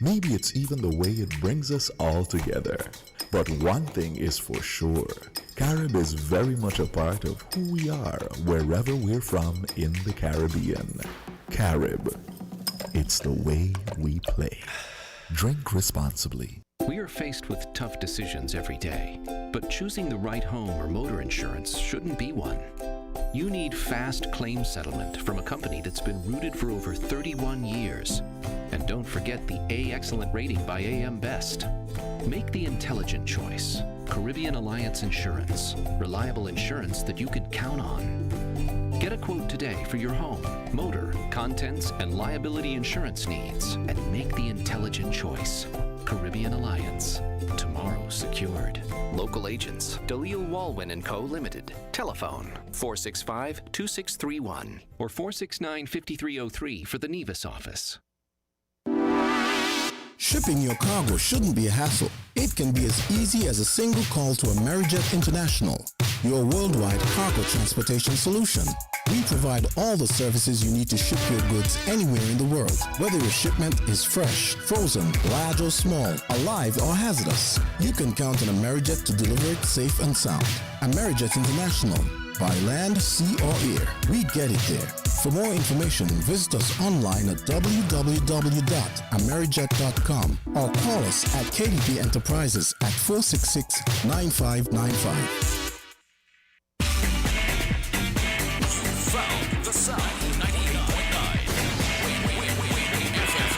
Speaker 9: Maybe it's even the way it brings us all together. But one thing is for sure, Carib is very much a part of who we are wherever we're from in the Caribbean. Carib, it's the way we play. Drink responsibly.
Speaker 11: We are faced with tough decisions every day, but choosing the right home or motor insurance shouldn't be one. You need fast claim settlement from a company that's been rooted for over 31 years. And don't forget the A Excellent rating by AM Best. Make the intelligent choice. Caribbean Alliance Insurance. Reliable insurance that you can count on. Get a quote today for your home, motor, contents, and liability insurance needs, and make the intelligent choice. Caribbean Alliance. Tomorrow secured. Local agents, Dalil Walwyn & Co. Limited. Telephone 465-2631 or 469-5303 for the Nevis office.
Speaker 17: Shipping your cargo shouldn't be a hassle. It can be as easy as a single call to Amerijet International, your worldwide cargo transportation solution. We provide all the services you need to ship your goods anywhere in the world, whether your shipment is fresh, frozen, large or small, alive or hazardous. You can count on Amerijet to deliver it safe and sound. Amerijet International. By land, sea or air, we get it there. For more information, visit us online at www.amerijet.com or call us at KDP Enterprises at 466-9595.
Speaker 21: Found the Sound 98.9. WINN FM.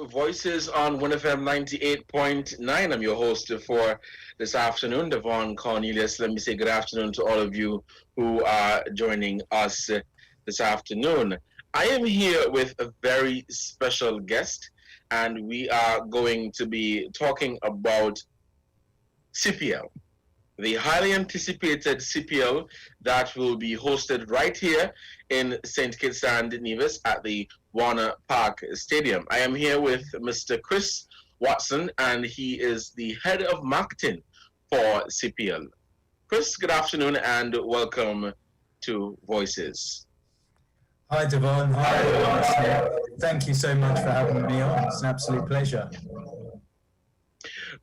Speaker 1: Voices on WINN FM 98.9. I'm your host for this afternoon, Devon Cornelius. Let me say good afternoon to all of you who are joining us this afternoon. I am here with a very special guest, and we are going to be talking about CPL, the highly anticipated CPL that will be hosted right here in St Kitts and Nevis at the Warner Park Stadium. I am here with Mr. Chris Watson, and he is the head of marketing for CPL. Chris, good afternoon and welcome to Voices.
Speaker 5: Hi, Devon. Hi, everyone. Thank you so much for having me on. It's an absolute pleasure.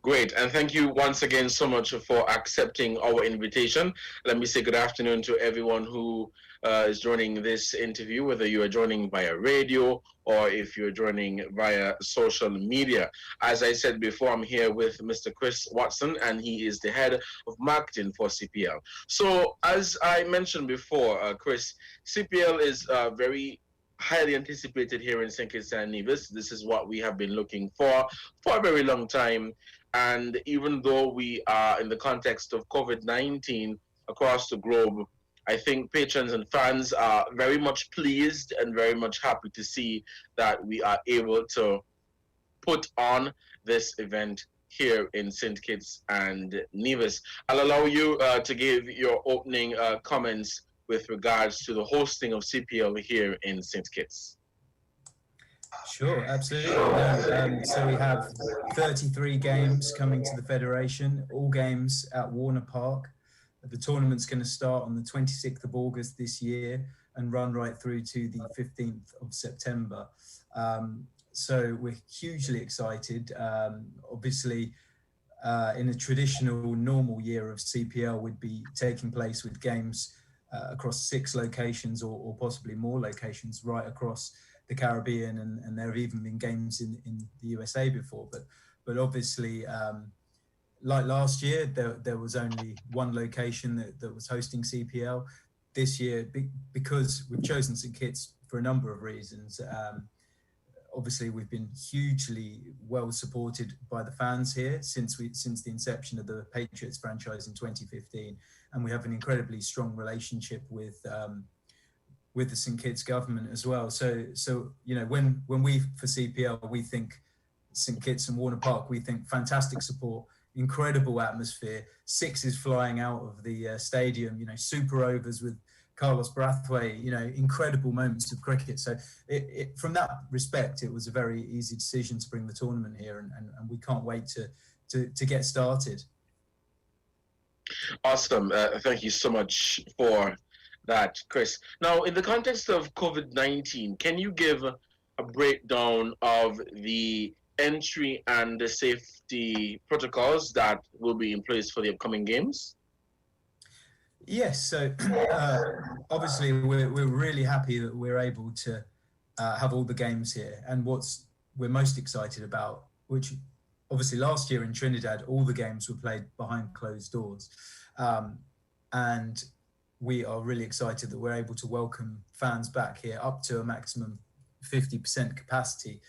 Speaker 1: Great, and thank you once again so much for accepting our invitation. Let me say good afternoon to everyone who is joining this interview, whether you are joining via radio or if you're joining via social media. As I said before, I'm here with Mr. Chris Watson, and he is the head of marketing for CPL. So as I mentioned before, Chris, CPL is very highly anticipated here in St Kitts and Nevis. This is what we have been looking for a very long time. And even though we are in the context of COVID-19 across the globe, I think patrons and fans are very much pleased and very much happy to see that we are able to put on this event here in St. Kitts and Nevis. I'll allow you to give your opening comments with regards to the hosting of CPL here in St. Kitts.
Speaker 5: Sure, absolutely. So we have 33 games coming to the Federation, all games at Warner Park. The tournament's going to start on the 26th of August this year and run right through to the 15th of September. So we're hugely excited. Obviously, in a traditional normal year of CPL, would be taking place with games across 6 locations or possibly more locations right across the Caribbean, and there have even been games in the USA before. But obviously, like last year, there was only one location that was hosting CPL. This year, because we've chosen St Kitts for a number of reasons, obviously we've been hugely well supported by the fans here since the inception of the Patriots franchise in 2015, and we have an incredibly strong relationship with the St Kitts government as well. So you know, when we for CPL, we think St Kitts and Warner Park, we think fantastic support, incredible atmosphere, sixes flying out of the stadium, you know, super overs with Carlos Brathwaite, you know, incredible moments of cricket. So from that respect, it was a very easy decision to bring the tournament here, and we can't wait to get started.
Speaker 1: Awesome. Thank you so much for that, Chris. Now, in the context of COVID-19, can you give a breakdown of the entry and the safety protocols that will be in place for the upcoming games?
Speaker 5: Yes, so obviously we're really happy that we're able to have all the games here, and we're most excited about, which obviously last year in Trinidad all the games were played behind closed doors, and we are really excited that we're able to welcome fans back here up to a maximum 50% capacity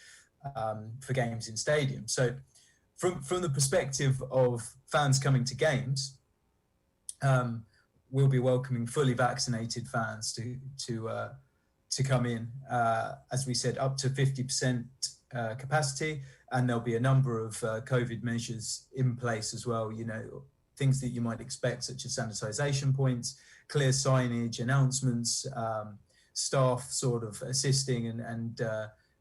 Speaker 5: for games in stadium. So from the perspective of fans coming to games, we'll be welcoming fully vaccinated fans to come in, as we said, up to 50% capacity, and there'll be a number of COVID measures in place as well, you know, things that you might expect, such as sanitization points, clear signage, announcements, staff sort of assisting and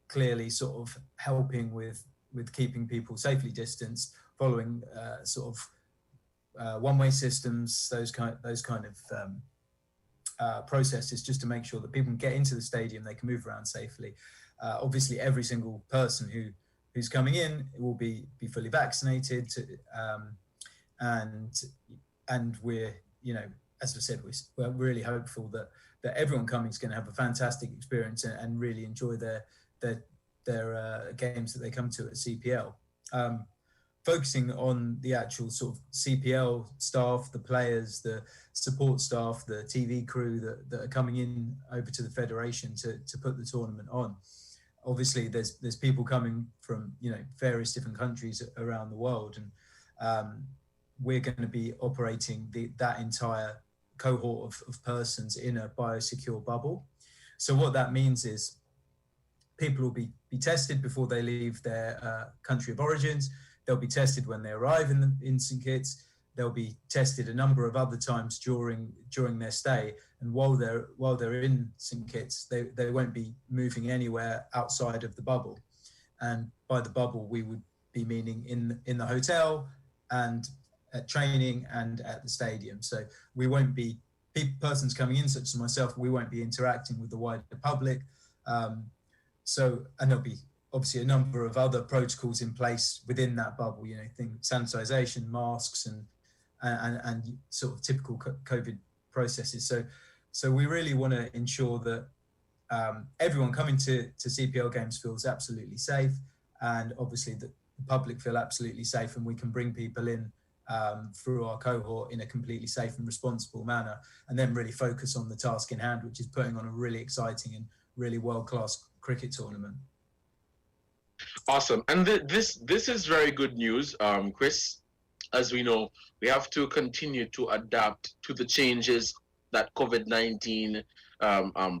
Speaker 5: clearly sort of helping with keeping people safely distanced, following sort of one-way systems, those kind of processes, just to make sure that people can get into the stadium, they can move around safely. Obviously, every single person who's coming in will be fully vaccinated, and we're, you know, as I said, we're really hopeful that everyone coming is going to have a fantastic experience and really enjoy their games that they come to at CPL. Focusing on the actual sort of CPL staff, the players, the support staff, the TV crew that are coming in over to the Federation to put the tournament on. obviously there's people coming from, you know, various different countries around the world, and we're going to be operating that entire cohort of persons in a biosecure bubble. So what that means is people will be tested before they leave their country of origins. They'll be tested when they arrive in St Kitts. They'll be tested a number of other times during their stay, and while they're in St Kitts, they won't be moving anywhere outside of the bubble. And by the bubble, we would be meaning in the hotel and at training and at the stadium. So we won't be persons coming in, such as myself. We won't be interacting with the wider public. And there'll be obviously a number of other protocols in place within that bubble. You know, sanitization, masks, and sort of typical COVID processes. So we really want to ensure that everyone coming to CPL games feels absolutely safe, and obviously the public feel absolutely safe, and we can bring people in through our cohort in a completely safe and responsible manner, and then really focus on the task in hand, which is putting on a really exciting and really world-class cricket tournament.
Speaker 1: Awesome. And this is very good news, Chris. As we know, we have to continue to adapt to the changes that COVID-19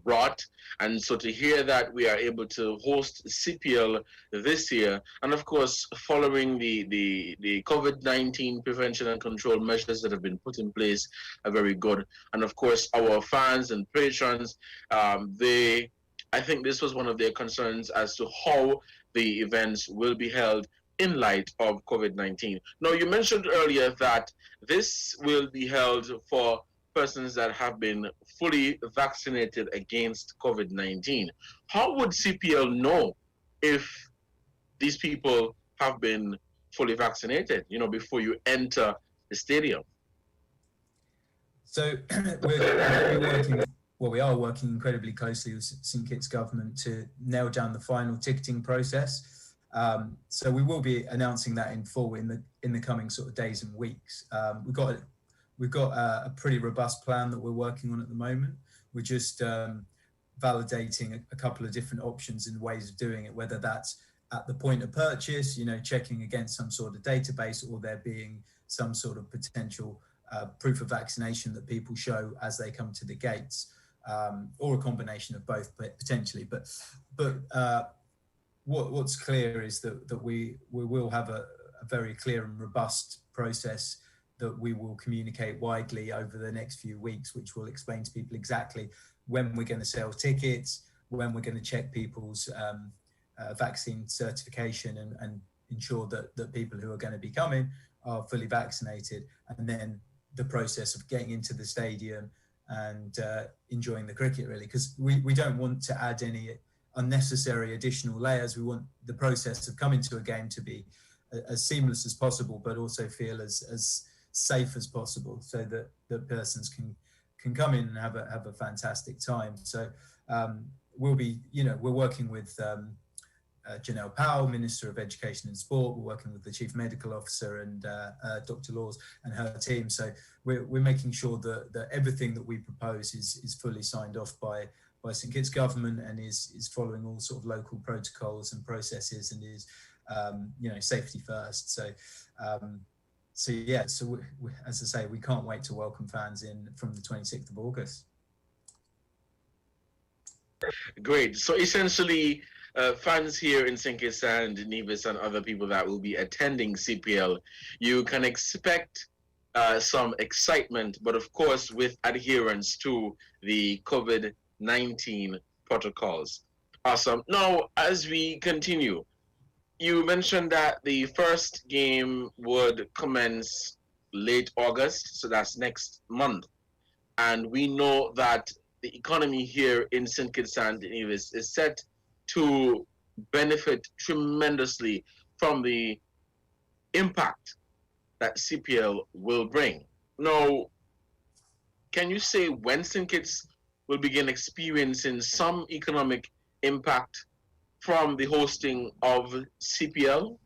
Speaker 1: brought. And so to hear that we are able to host CPL this year, and of course, following the COVID-19 prevention and control measures that have been put in place are very good. And of course, our fans and patrons, I think this was one of their concerns as to how the events will be held in light of COVID-19. Now, you mentioned earlier that this will be held for persons that have been fully vaccinated against COVID-19. How would CPL know if these people have been fully vaccinated, you know, before you enter the stadium?
Speaker 5: So we are working incredibly closely with St Kitts government to nail down the final ticketing process. So we will be announcing that in full in the coming sort of days and weeks. We've got a pretty robust plan that we're working on at the moment. We're just validating a couple of different options and ways of doing it, whether that's at the point of purchase, you know, checking against some sort of database, or there being some sort of potential proof of vaccination that people show as they come to the gates, or a combination of both, potentially. But what's clear is that we will have a very clear and robust process that we will communicate widely over the next few weeks, which will explain to people exactly when we're going to sell tickets, when we're going to check people's vaccine certification and ensure that people who are going to be coming are fully vaccinated, and then the process of getting into the stadium and enjoying the cricket, really, because we don't want to add any unnecessary additional layers. We want the process of coming to a game to be as seamless as possible, but also feel as safe as possible, so that the persons can come in and have a fantastic time. So we'll be, we're working with Janelle Powell, Minister of Education and Sport. We're working with the Chief Medical Officer and Dr. Laws and her team. So we're making sure that everything that we propose is fully signed off by St Kitts government and is following all sort of local protocols and processes and is safety first. So as I say, we can't wait to welcome fans in from the 26th of August.
Speaker 1: Great. So essentially, fans here in St Kitts and Nevis and other people that will be attending CPL, you can expect some excitement, but of course with adherence to the COVID-19 protocols. Awesome. Now, as we continue, you mentioned that the first game would commence late August, so that's next month. And we know that the economy here in St Kitts and Nevis is set to benefit tremendously from the impact that CPL will bring. Now, can you say when St Kitts will begin experiencing some economic impact from the hosting of CPL?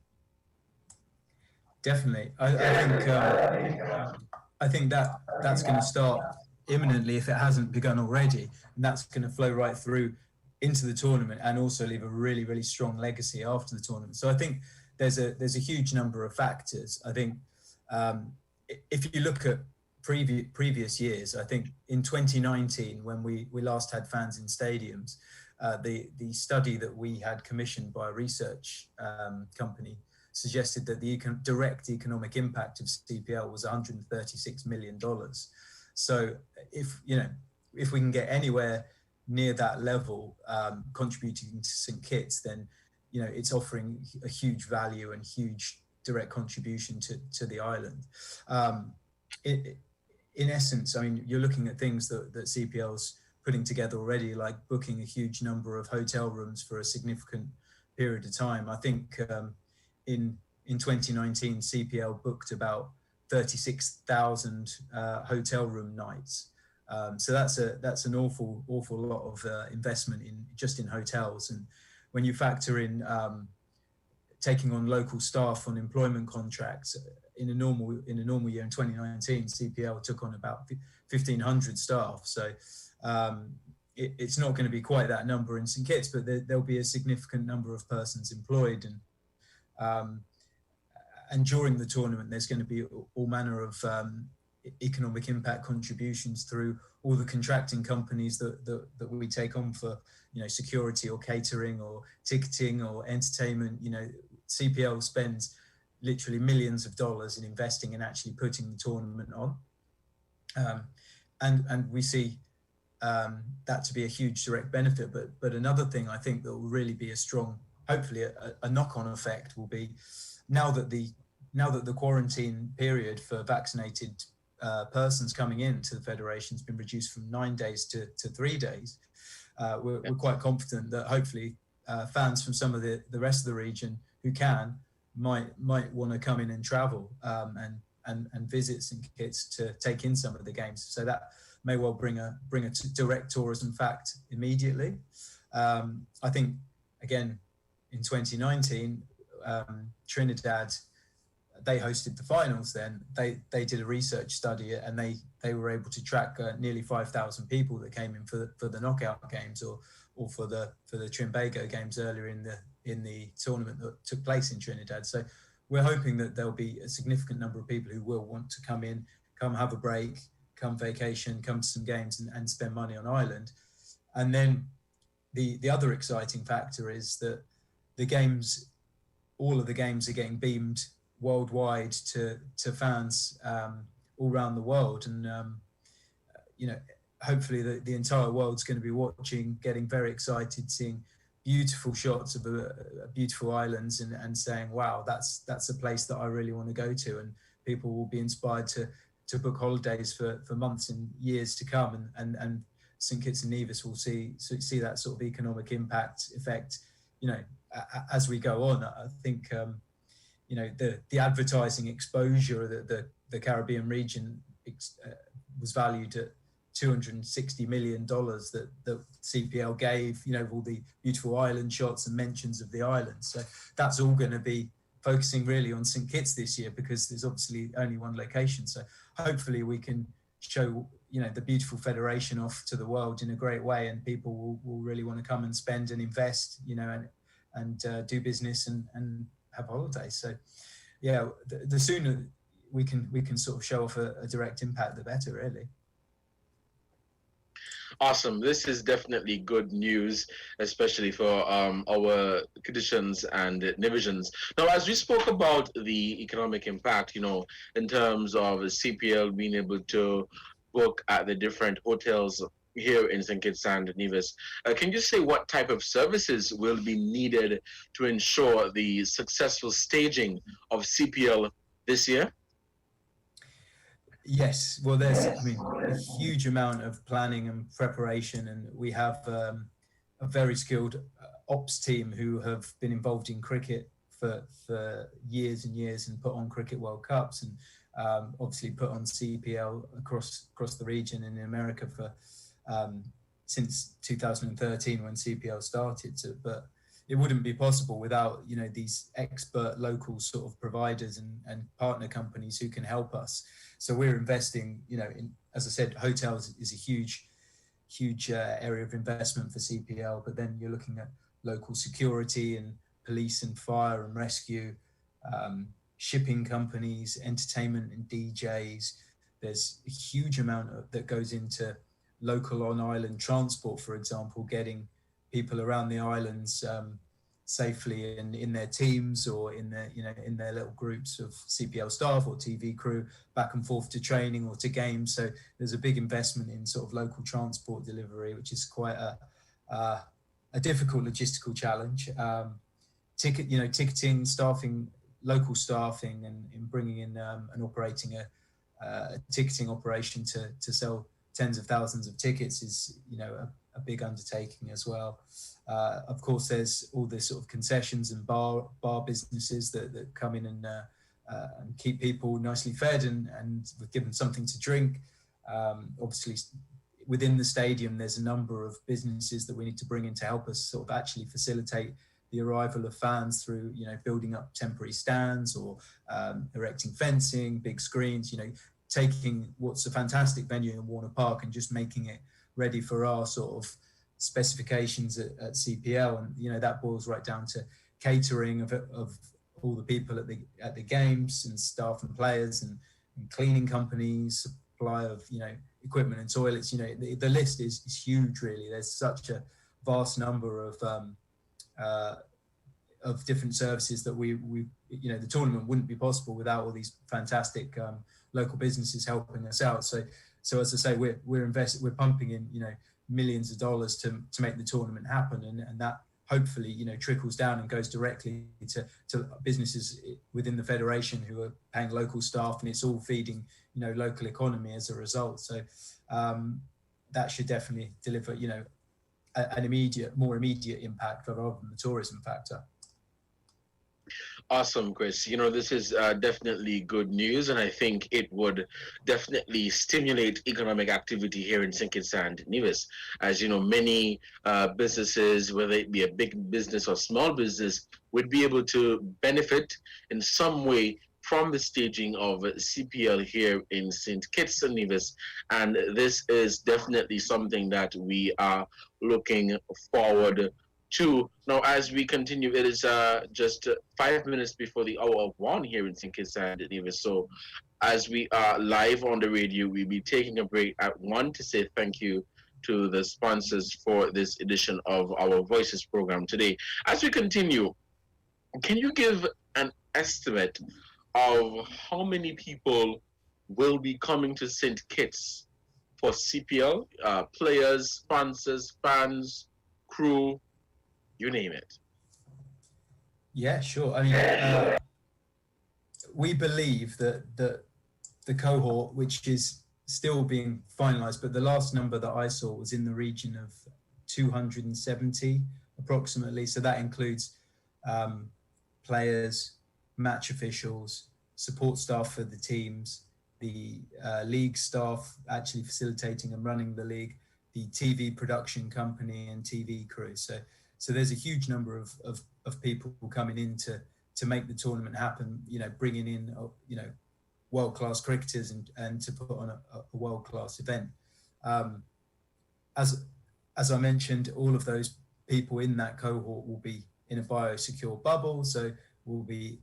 Speaker 5: Definitely. I think that's going to start imminently if it hasn't begun already, and that's going to flow right through into the tournament and also leave a really, really strong legacy after the tournament. So I think there's a huge number of factors. I think if you look at previous years, I think in 2019, when we last had fans in stadiums, the study that we had commissioned by a research company suggested that the direct economic impact of CPL was $136 million. So if we can get anywhere near that level, contributing to St Kitts, then it's offering a huge value and huge direct contribution to the island. In essence, I mean, you're looking at things that CPL's putting together already, like booking a huge number of hotel rooms for a significant period of time. I think in 2019, CPL booked about 36,000 hotel room nights. So that's an awful lot of investment in hotels. And when you factor in taking on local staff on employment contracts, in a normal year in 2019, CPL took on about 1,500 staff. So it's not going to be quite that number in St Kitts, but there'll be a significant number of persons employed. And during the tournament, there's going to be all manner of economic impact contributions through all the contracting companies that we take on for security or catering or ticketing or entertainment. CPL spends literally millions of dollars in investing in actually putting the tournament on, and we see that to be a huge direct benefit. But another thing I think that will really be a strong, hopefully a knock-on effect, will be now that the quarantine period for vaccinated persons coming into the federation has been reduced from 9 days to 3 days. We're quite confident that hopefully fans from some of the rest of the region who might want to come in and travel and visit St Kitts to take in some of the games. So that may well bring a direct tourism fact immediately. I think again in 2019, Trinidad, they hosted the finals. Then they did a research study and they were able to track nearly 5,000 people that came in for the knockout games or for the Trinbago games earlier in the tournament that took place in Trinidad. So we're hoping that there'll be a significant number of people who will want to come in, come have a break, come vacation, come to some games and spend money on island. And then the other exciting factor is that all of the games are getting beamed worldwide to fans all around the world. And, hopefully the entire world's going to be watching, getting very excited, seeing beautiful shots of beautiful islands and saying, wow, that's a place that I really want to go to. And people will be inspired to book holidays for months and years to come. And St Kitts and Nevis will see that sort of economic impact effect, as we go on. I think, the advertising exposure that the Caribbean region was valued at $260 million that CPL gave, all the beautiful island shots and mentions of the islands. So that's all going to be focusing really on St Kitts this year, because there's obviously only one location. So hopefully we can show, the beautiful federation off to the world in a great way, and people will really want to come and spend and invest, and do business and have holidays. So yeah, the sooner we can sort of show off a direct impact, the better, really.
Speaker 1: Awesome. This is definitely good news, especially for our conditions and divisions. Now, as we spoke about the economic impact, in terms of CPL being able to book at the different hotels here in St Kitts and Nevis, can you say what type of services will be needed to ensure the successful staging of CPL this year?
Speaker 5: Yes, well, there's a huge amount of planning and preparation, and we have a very skilled ops team who have been involved in cricket for years and years and put on Cricket World Cups, and obviously put on CPL across the region in America for since 2013 when CPL started. But it wouldn't be possible without these expert local sort of providers and partner companies who can help us. So we're investing, in, as I said, hotels is a huge area of investment for CPL. But then you're looking at local security and police and fire and rescue, shipping companies, entertainment and DJs. There's a huge amount that goes into local on-island transport, for example, getting people around the islands safely in their teams or in their little groups of CPL staff or TV crew back and forth to training or to games. So there's a big investment in sort of local transport delivery, which is quite a difficult logistical challenge. Ticketing, staffing, local staffing, and in bringing in and operating a ticketing operation to sell tens of thousands of tickets is, a big undertaking as well. Of course, there's all the sort of concessions and bar businesses that come in and keep people nicely fed and give them something to drink. Obviously, within the stadium, there's a number of businesses that we need to bring in to help us sort of actually facilitate the arrival of fans through, building up temporary stands or erecting fencing, big screens, taking what's a fantastic venue in Warner Park and just making it ready for our sort of specifications at CPL. And, that boils right down to catering of all the people at the games and staff and players and cleaning companies, supply of, equipment and toilets. The list is huge, really. There's such a vast number of different services that we the tournament wouldn't be possible without all these fantastic local businesses helping us out. So as I say, we're pumping in millions of dollars to make the tournament happen, and that hopefully trickles down and goes directly to businesses within the federation who are paying local staff, and it's all feeding local economy as a result. So that should definitely deliver an more immediate impact rather than the tourism factor.
Speaker 1: Awesome, Chris. This is definitely good news, and I think it would definitely stimulate economic activity here in St Kitts and Nevis. As many businesses, whether it be a big business or small business, would be able to benefit in some way from the staging of CPL here in St Kitts and Nevis. And this is definitely something that we are looking forward to. Now, as we continue, it is just 5 minutes before the hour of 1 here in St Kitts and Nevis. So as we are live on the radio, we'll be taking a break at 1 to say thank you to the sponsors for this edition of our Voices program today. As we continue, can you give an estimate of how many people will be coming to St Kitts for CPL? Players, sponsors, fans, crew, you name it.
Speaker 5: Yeah, sure. I mean, we believe that the cohort, which is still being finalized, but the last number that I saw was in the region of 270 approximately. So that includes players, match officials, support staff for the teams, the league staff actually facilitating and running the league, the TV production company and TV crew. So there's a huge number of people coming in to make the tournament happen, bringing in, world-class cricketers and to put on a world-class event. As I mentioned, all of those people in that cohort will be in a biosecure bubble. So we'll be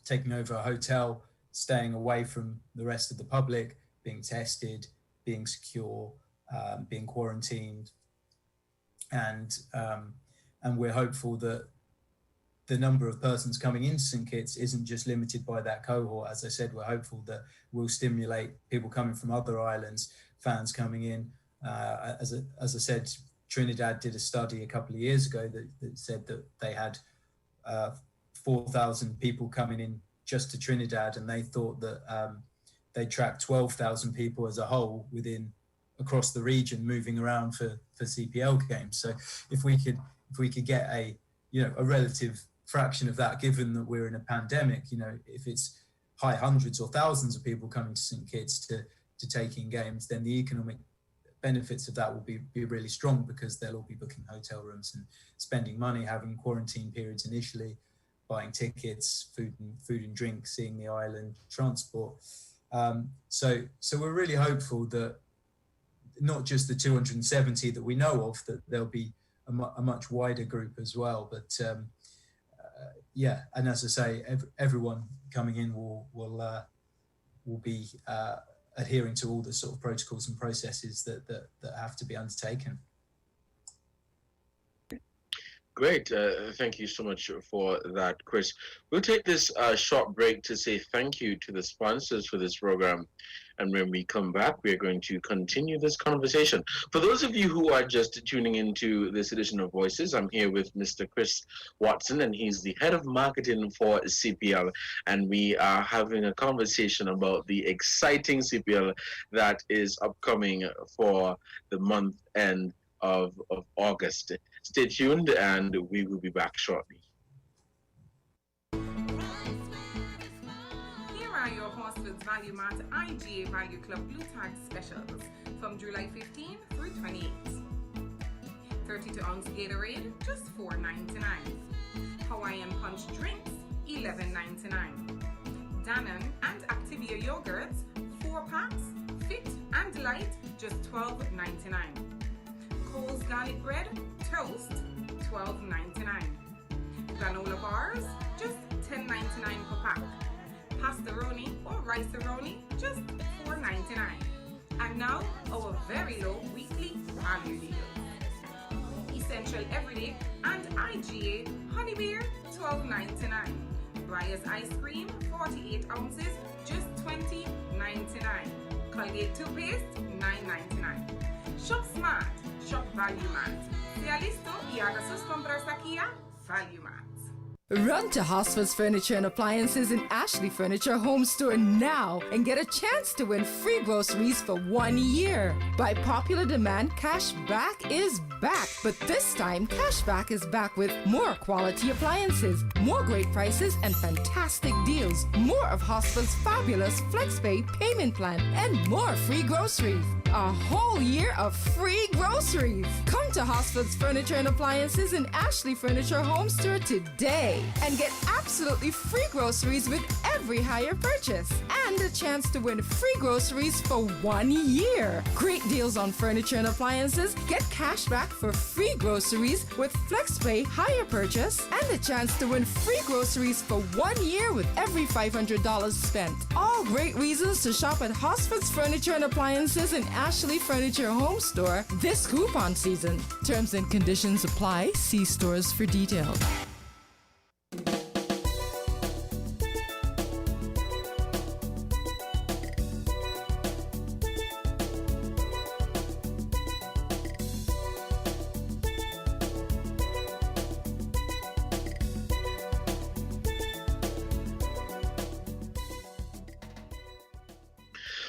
Speaker 5: taking over a hotel, staying away from the rest of the public, being tested, being secure, being quarantined. And we're hopeful that the number of persons coming into St Kitts isn't just limited by that cohort. As I said, we're hopeful that we'll stimulate people coming from other islands, fans coming in. As I said, Trinidad did a study a couple of years ago that said that they had 4,000 people coming in just to Trinidad, and they thought that they tracked 12,000 people as a whole across the region moving around for CPL games. So if we could get a relative fraction of that, given that we're in a pandemic, if it's high hundreds or thousands of people coming to St Kitts to take in games, then the economic benefits of that will be really strong, because they'll all be booking hotel rooms and spending money, having quarantine periods initially, buying tickets, food and drink, seeing the island, transport. So we're really hopeful that not just the 270 that we know of, that there'll be a much wider group as well. But yeah, and as I say, everyone coming in will be adhering to all the sort of protocols and processes that have to be undertaken.
Speaker 1: Great. Thank you so much for that, Chris. We'll take this short break to say thank you to the sponsors for this program. And when we come back, we are going to continue this conversation. For those of you who are just tuning into this edition of Voices, I'm here with Mr. Chris Watson, and he's the head of marketing for CPL. And we are having a conversation about the exciting CPL that is upcoming for the month end of August. Stay tuned, and we will be back shortly.
Speaker 10: Here are your Horsfield's Value Mart IGA Value Club Blue Tag specials from July 15 through 28. 32-ounce Gatorade, just $4.99. Hawaiian Punch drinks, $11.99. Dannon and Activia yogurts, 4 packs, fit and light, just $12.99. Cole's garlic bread, toast, $12.99. Granola bars, just $10.99 per pack. Pastaroni or rice-a-roni, just $4.99. And now, our very low weekly value deals. Essential Everyday and IGA honey beer, $12.99. Breyers ice cream, 48 ounces, just $20.99. Colgate toothpaste, $9.99. Shop smart, shop Value Mart. Sea listo y haga sus compras aquí a Value Mart.
Speaker 13: Run to Hosford's Furniture and Appliances in Ashley Furniture Home Store now and get a chance to win free groceries for 1 year. By popular demand, Cash Back is back, but this time Cash Back is back with more quality appliances, more great prices and fantastic deals, more of Hosford's fabulous FlexPay payment plan, and more free groceries. A whole year of free groceries. Come to Hosford's Furniture and Appliances in Ashley Furniture Home Store today and get absolutely free groceries with every higher purchase and a chance to win free groceries for 1 year. Great deals on furniture and appliances. Get cash back for free groceries with FlexPay higher purchase and a chance to win free groceries for 1 year with every $500 spent. All great reasons to shop at Hosford's Furniture and Appliances in Ashley Furniture Home Store this coupon season. Terms and conditions apply. See stores for details.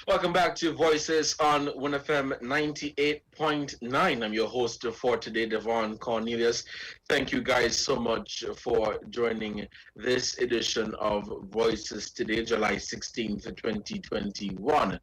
Speaker 1: Welcome back to Voices on WINN FM 98.9. I'm your host for today, Devon Cornelius. Thank you guys so much for joining this edition of Voices today, July 16th, 2021.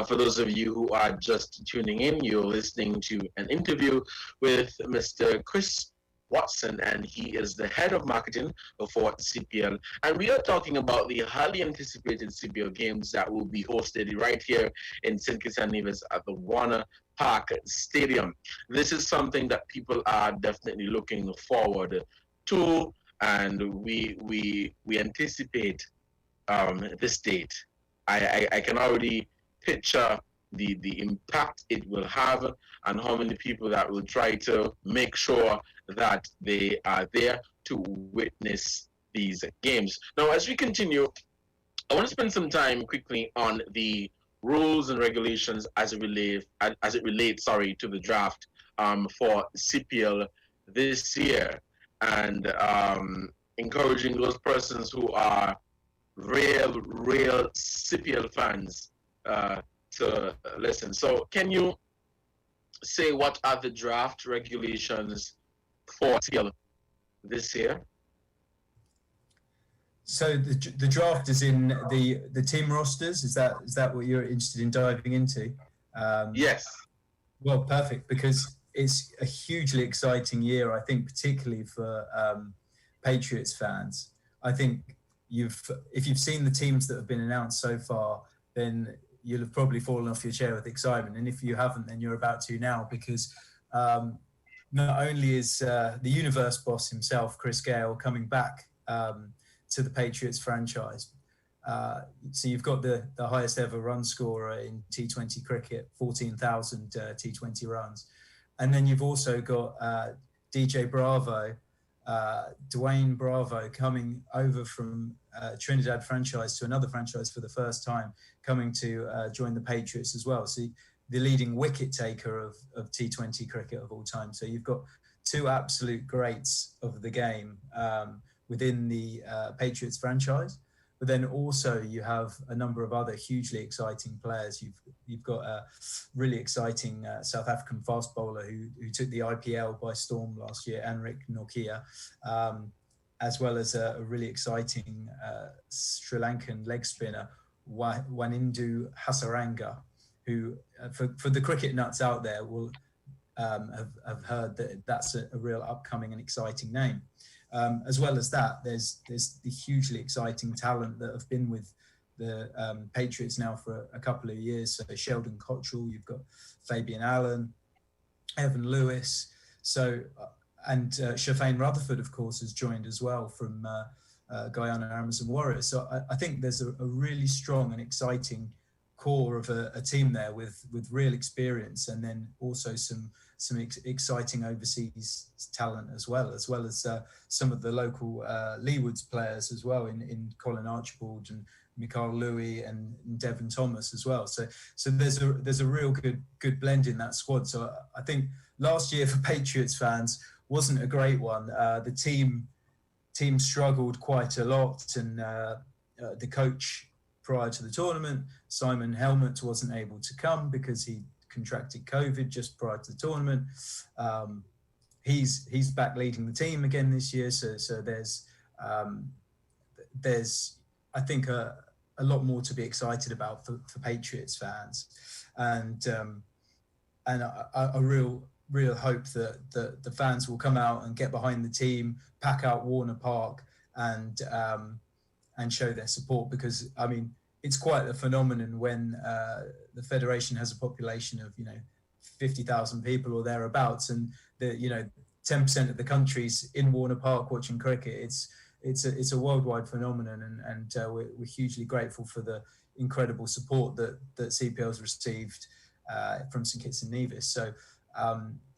Speaker 1: For those of you who are just tuning in, you're listening to an interview with Mr. Chris Watson, and he is the head of marketing for CPL. And we are talking about the highly anticipated CPL games that will be hosted right here in St Kitts and Nevis at the Warner Park Stadium. This is something that people are definitely looking forward to, and we anticipate this date. I can already picture the impact it will have and how many people that will try to make sure that they are there to witness these games. Now, as we continue, I want to spend some time quickly on the rules and regulations as it relates to the draft for CPL this year, and encouraging those persons who are real CPL fans to listen. So can you say what are the draft regulations for CPL this year?
Speaker 5: So the draft is in the team rosters. Is that what you're interested in diving into?
Speaker 1: Yes.
Speaker 5: Well, perfect, because it's a hugely exciting year, I think, particularly for Patriots fans. I think if you've seen the teams that have been announced so far, then you'll have probably fallen off your chair with excitement. And if you haven't, then you're about to now, because not only is the universe boss himself, Chris Gale, coming back to the Patriots franchise. So you've got the highest ever run scorer in T20 cricket, 14,000 T20 runs. And then you've also got DJ Bravo, Dwayne Bravo, coming over from Trinidad franchise to another franchise for the first time, coming to join the Patriots as well. So the leading wicket taker of T20 cricket of all time. So you've got two absolute greats of the game within the Patriots franchise. But then also you have a number of other hugely exciting players. You've got a really exciting South African fast bowler who took the IPL by storm last year, Anrik Nortje, as well as a really exciting Sri Lankan leg spinner, Wanindu Hasaranga, who for the cricket nuts out there will have heard that that's a real upcoming and exciting name. As well as that, there's the hugely exciting talent that have been with the Patriots now for a couple of years. So Sheldon Cottrell, you've got Fabian Allen, Evan Lewis, and Shafane Rutherford, of course, has joined as well from Guyana Amazon Warriors. So I think there's a really strong and exciting core of a team there with real experience, and then also some exciting overseas talent as well as some of the local Leewoods players as well in Colin Archibald and Mikhail Louis and Devon Thomas as well. So there's a real good blend in that squad. So I think last year for Patriots fans wasn't a great one. The team struggled quite a lot, and the coach prior to the tournament, Simon Helmut, wasn't able to come because he contracted COVID just prior to the tournament. He's back leading the team again this year, so there's I think a lot more to be excited about for Patriots fans, and a real hope that the fans will come out and get behind the team, pack out Warner Park, and show their support, because I mean it's quite a phenomenon when the federation has a population of 50,000 people or thereabouts, and 10% of the country's in Warner Park watching cricket. It's a worldwide phenomenon, and we're hugely grateful for the incredible support that CPL has received from St Kitts and Nevis. So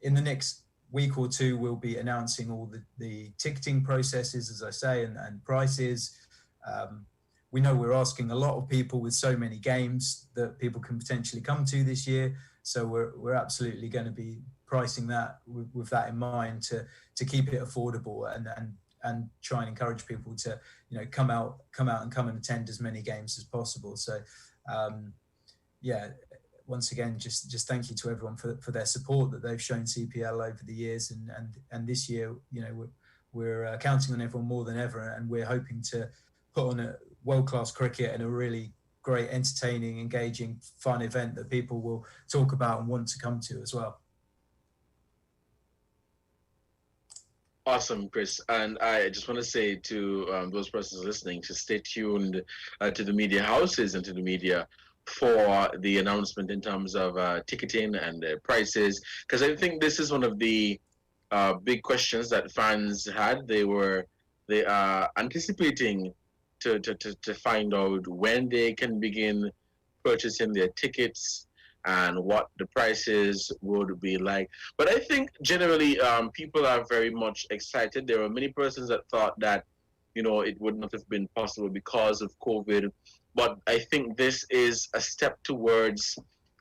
Speaker 5: in the next week or two, we'll be announcing all the ticketing processes, as I say, and prices. We know we're asking a lot of people with so many games that people can potentially come to this year. So we're absolutely going to be pricing that with that in mind to keep it affordable and try and encourage people to come out and attend as many games as possible. So once again, just thank you to everyone for their support that they've shown CPL over the years, and this year we're counting on everyone more than ever, and we're hoping to put on a world-class cricket and a really great, entertaining, engaging, fun event that people will talk about and want to come to as well.
Speaker 1: Awesome, Chris. And I just want to say to those persons listening to stay tuned to the media houses and to the media for the announcement in terms of ticketing and prices, because I think this is one of the big questions that fans had. They are anticipating to find out when they can begin purchasing their tickets and what the prices would be like. But I think generally people are very much excited. There were many persons that thought that, it would not have been possible because of COVID. But I think this is a step towards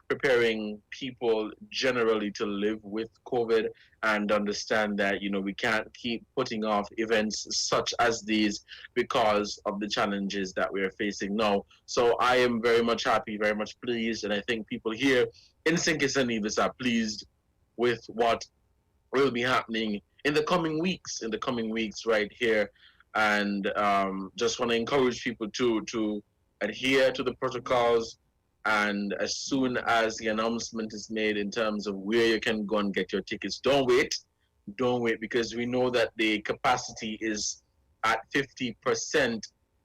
Speaker 1: preparing people generally to live with COVID and understand that, we can't keep putting off events such as these because of the challenges that we are facing now. So I am very much happy, very much pleased, and I think people here in St Kitts and Nevis are pleased with what will be happening in the coming weeks right here. And just want to encourage people to adhere to the protocols. And as soon as the announcement is made in terms of where you can go and get your tickets, don't wait, because we know that the capacity is at 50%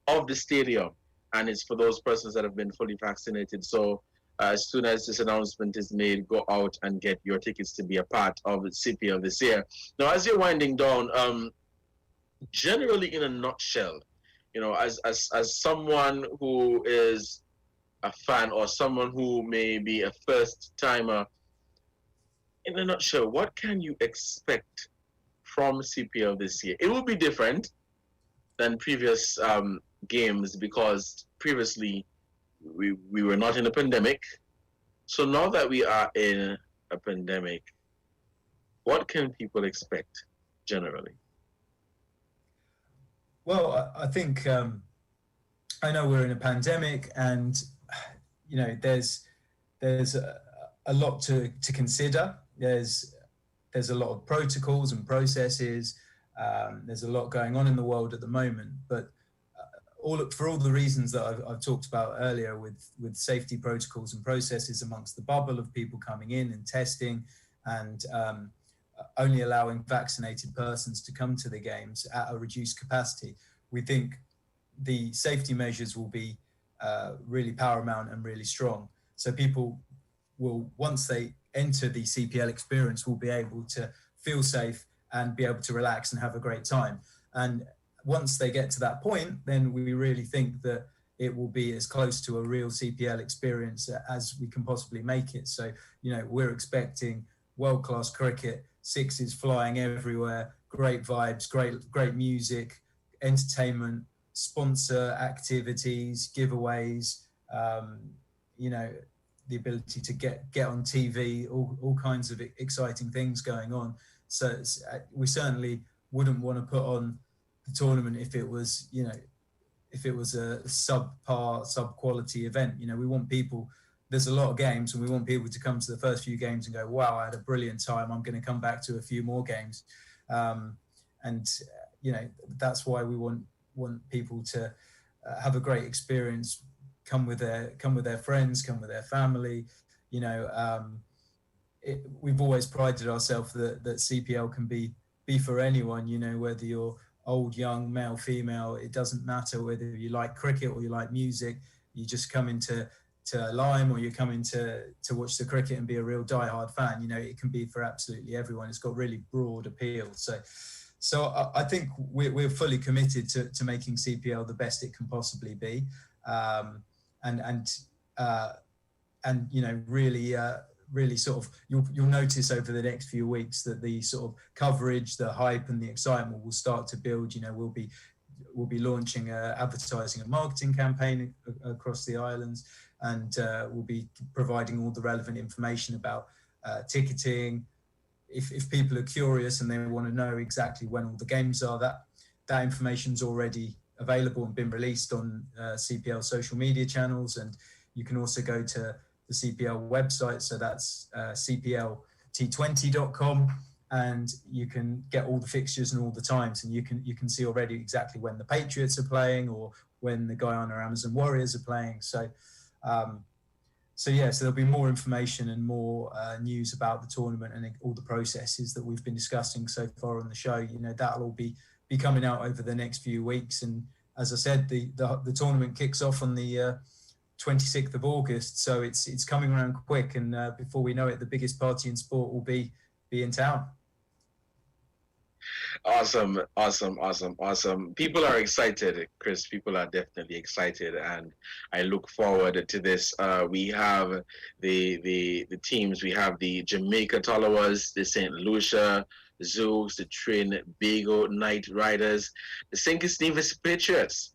Speaker 1: of the stadium, and it's for those persons that have been fully vaccinated. So as soon as this announcement is made, go out and get your tickets to be a part of the CPL this year. Now, as you're winding down, generally in a nutshell, as someone who is a fan or someone who may be a first timer, in a nutshell, what can you expect from CPL this year? It will be different than previous games because previously we were not in a pandemic. So now that we are in a pandemic, what can people expect generally?
Speaker 5: Well, I think I know we're in a pandemic, and there's a lot to consider. There's a lot of protocols and processes. There's a lot going on in the world at the moment, but for all the reasons that I've talked about earlier, with safety protocols and processes amongst the bubble of people coming in and testing, and only allowing vaccinated persons to come to the games at a reduced capacity, we think the safety measures will be really paramount and really strong. So people will, once they enter the CPL experience, will be able to feel safe and be able to relax and have a great time. And once they get to that point, then we really think that it will be as close to a real CPL experience as we can possibly make it. So, we're expecting world-class cricket, sixes flying everywhere, great vibes, great music, entertainment, sponsor activities, giveaways, the ability to get on TV, all kinds of exciting things going on. So we certainly wouldn't want to put on the tournament if it was a sub-quality event. We want people, there's a lot of games, and we want people to come to the first few games and go, wow, I had a brilliant time, I'm going to come back to a few more games. That's why we want people to have a great experience, come with their friends, come with their family. We've always prided ourselves that CPL can be for anyone, whether you're old, young, male, female, it doesn't matter whether you like cricket or you like music. You just come into Lyme, or you come in to watch the cricket and be a real diehard fan. It can be for absolutely everyone. It's got really broad appeal. So I think we're fully committed to making CPL the best it can possibly be, really sort of you'll notice over the next few weeks that the sort of coverage, the hype, and the excitement will start to build. We'll be launching an advertising and marketing campaign across the islands, and we'll be providing all the relevant information about ticketing. If people are curious and they want to know exactly when all the games are, that information's already available and been released on CPL social media channels, and you can also go to the CPL website, so that's cplT20.com, and you can get all the fixtures and all the times, and you can see already exactly when the Patriots are playing or when the Guyana Amazon Warriors are playing. So there'll be more information and more news about the tournament and all the processes that we've been discussing so far on the show. That'll all be coming out over the next few weeks. And as I said, the tournament kicks off on the 26th of August, so it's coming around quick, and before we know it, the biggest party in sport will be in town.
Speaker 1: Awesome. People are excited, Chris. People are definitely excited, and I look forward to this. We have the teams. We have the Jamaica Tallawahs, the St. Lucia Zoos, the Trinbago Knight Riders, the St Kitts and Nevis Patriots,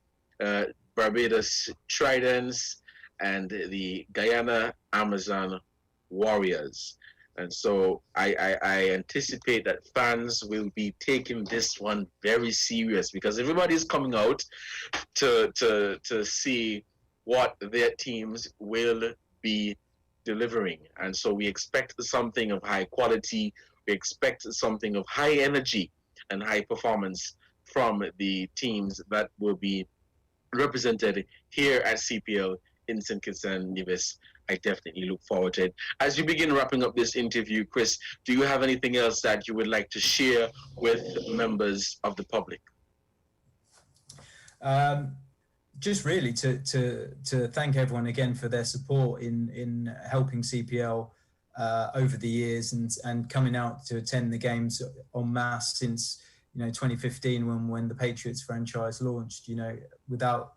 Speaker 1: Barbados Tridents, and the Guyana Amazon Warriors. And so I anticipate that fans will be taking this one very serious, because everybody's coming out to see what their teams will be delivering. And so we expect something of high quality. We expect something of high energy and high performance from the teams that will be represented here at CPL in St Kitts and Nevis. I definitely look forward to it. As you begin wrapping up this interview, Chris, do you have anything else that you would like to share with members of the public?
Speaker 5: just really to thank everyone again for their support in helping CPL over the years and coming out to attend the games en masse since 2015 when the Patriots franchise launched. Without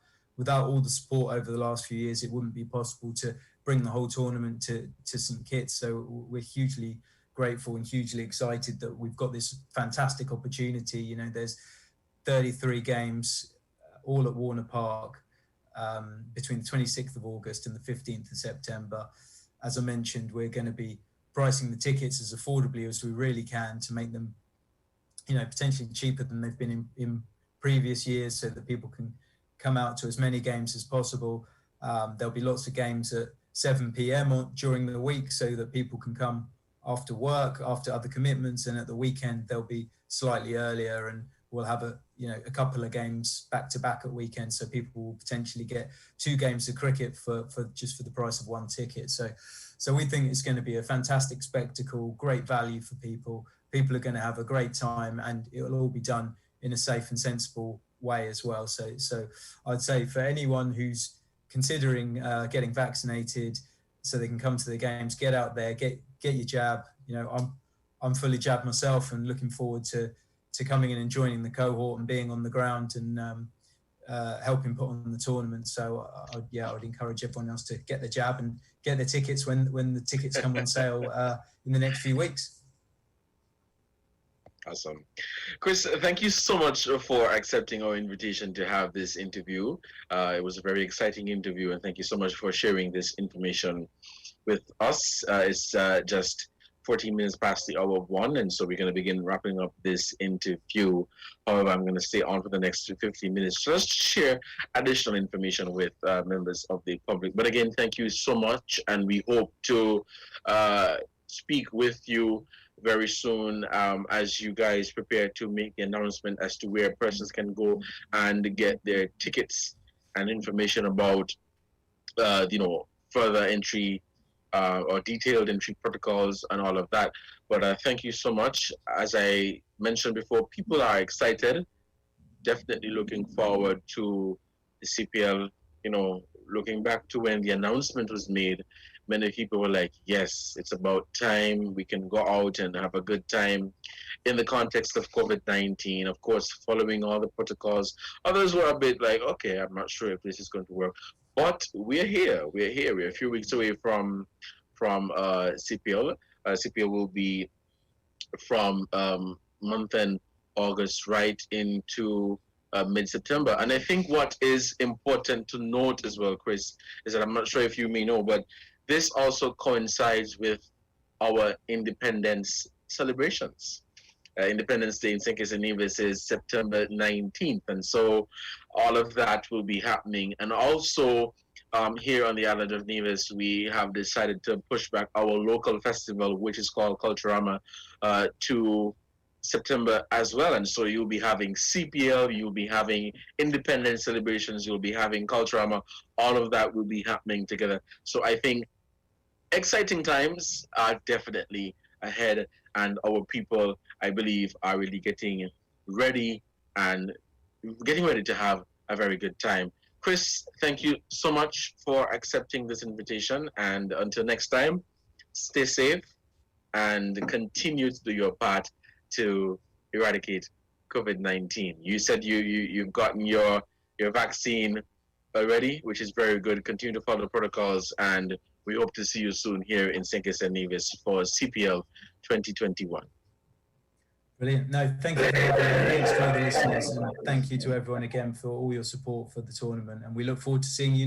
Speaker 5: all the support over the last few years, it wouldn't be possible to bring the whole tournament to St Kitts. So we're hugely grateful and hugely excited that we've got this fantastic opportunity. There's 33 games all at Warner Park between the 26th of August and the 15th of September. As I mentioned, we're going to be pricing the tickets as affordably as we really can to make them, potentially cheaper than they've been in previous years, so that people can come out to as many games as possible. There'll be lots of games at 7 p.m. during the week, so that people can come after work, after other commitments, and at the weekend they'll be slightly earlier, and we'll have a couple of games back to back at weekends, so people will potentially get 2 games of cricket for the price of 1 ticket. So we think it's going to be a fantastic spectacle, great value for people. People are going to have a great time, and it will all be done in a safe and sensible way as well. So I'd say for anyone who's considering getting vaccinated so they can come to the games, get out there, get your jab. I'm fully jabbed myself and looking forward to coming in and joining the cohort and being on the ground and helping put on the tournament. So I would encourage everyone else to get the jab and get the tickets when the tickets come on sale in the next few weeks.
Speaker 1: Awesome. Chris, thank you so much for accepting our invitation to have this interview. It was a very exciting interview, and thank you so much for sharing this information with us. It's just 14 minutes past the hour of 1, and so we're going to begin wrapping up this interview. However, I'm going to stay on for the next 15 minutes just to share additional information with members of the public. But again, thank you so much, and we hope to speak with you very soon as you guys prepare to make the announcement as to where persons can go and get their tickets and information about further entry or detailed entry protocols and all of that. But thank you so much. As I mentioned before, people are excited, definitely looking forward to the CPL. Looking back to when the announcement was made, many people were like, yes, it's about time. We can go out and have a good time in the context of COVID-19, of course, following all the protocols. Others were a bit like, okay, I'm not sure if this is going to work. But we're here. We're a few weeks away from CPL. CPL will be from month end August right into mid-September. And I think what is important to note as well, Chris, is that I'm not sure if you may know, but this also coincides with our independence celebrations. Independence Day in St Kitts and Nevis is September 19th. And so all of that will be happening. And also here on the island of Nevis, we have decided to push back our local festival, which is called Culturama, to September as well. And so you'll be having CPL, you'll be having independence celebrations, you'll be having Culturama. All of that will be happening together. So I think exciting times are definitely ahead, and our people, I believe, are really getting ready to have a very good time. Chris, thank you so much for accepting this invitation, and until next time, stay safe and continue to do your part to eradicate COVID-19. You said you've gotten your vaccine already, which is very good. Continue to follow the protocols, and we hope to see you soon here in St Kitts and Nevis for CPL 2021.
Speaker 5: Brilliant. No, thank you to the listeners, and thank you to everyone again for all your support for the tournament. And we look forward to seeing you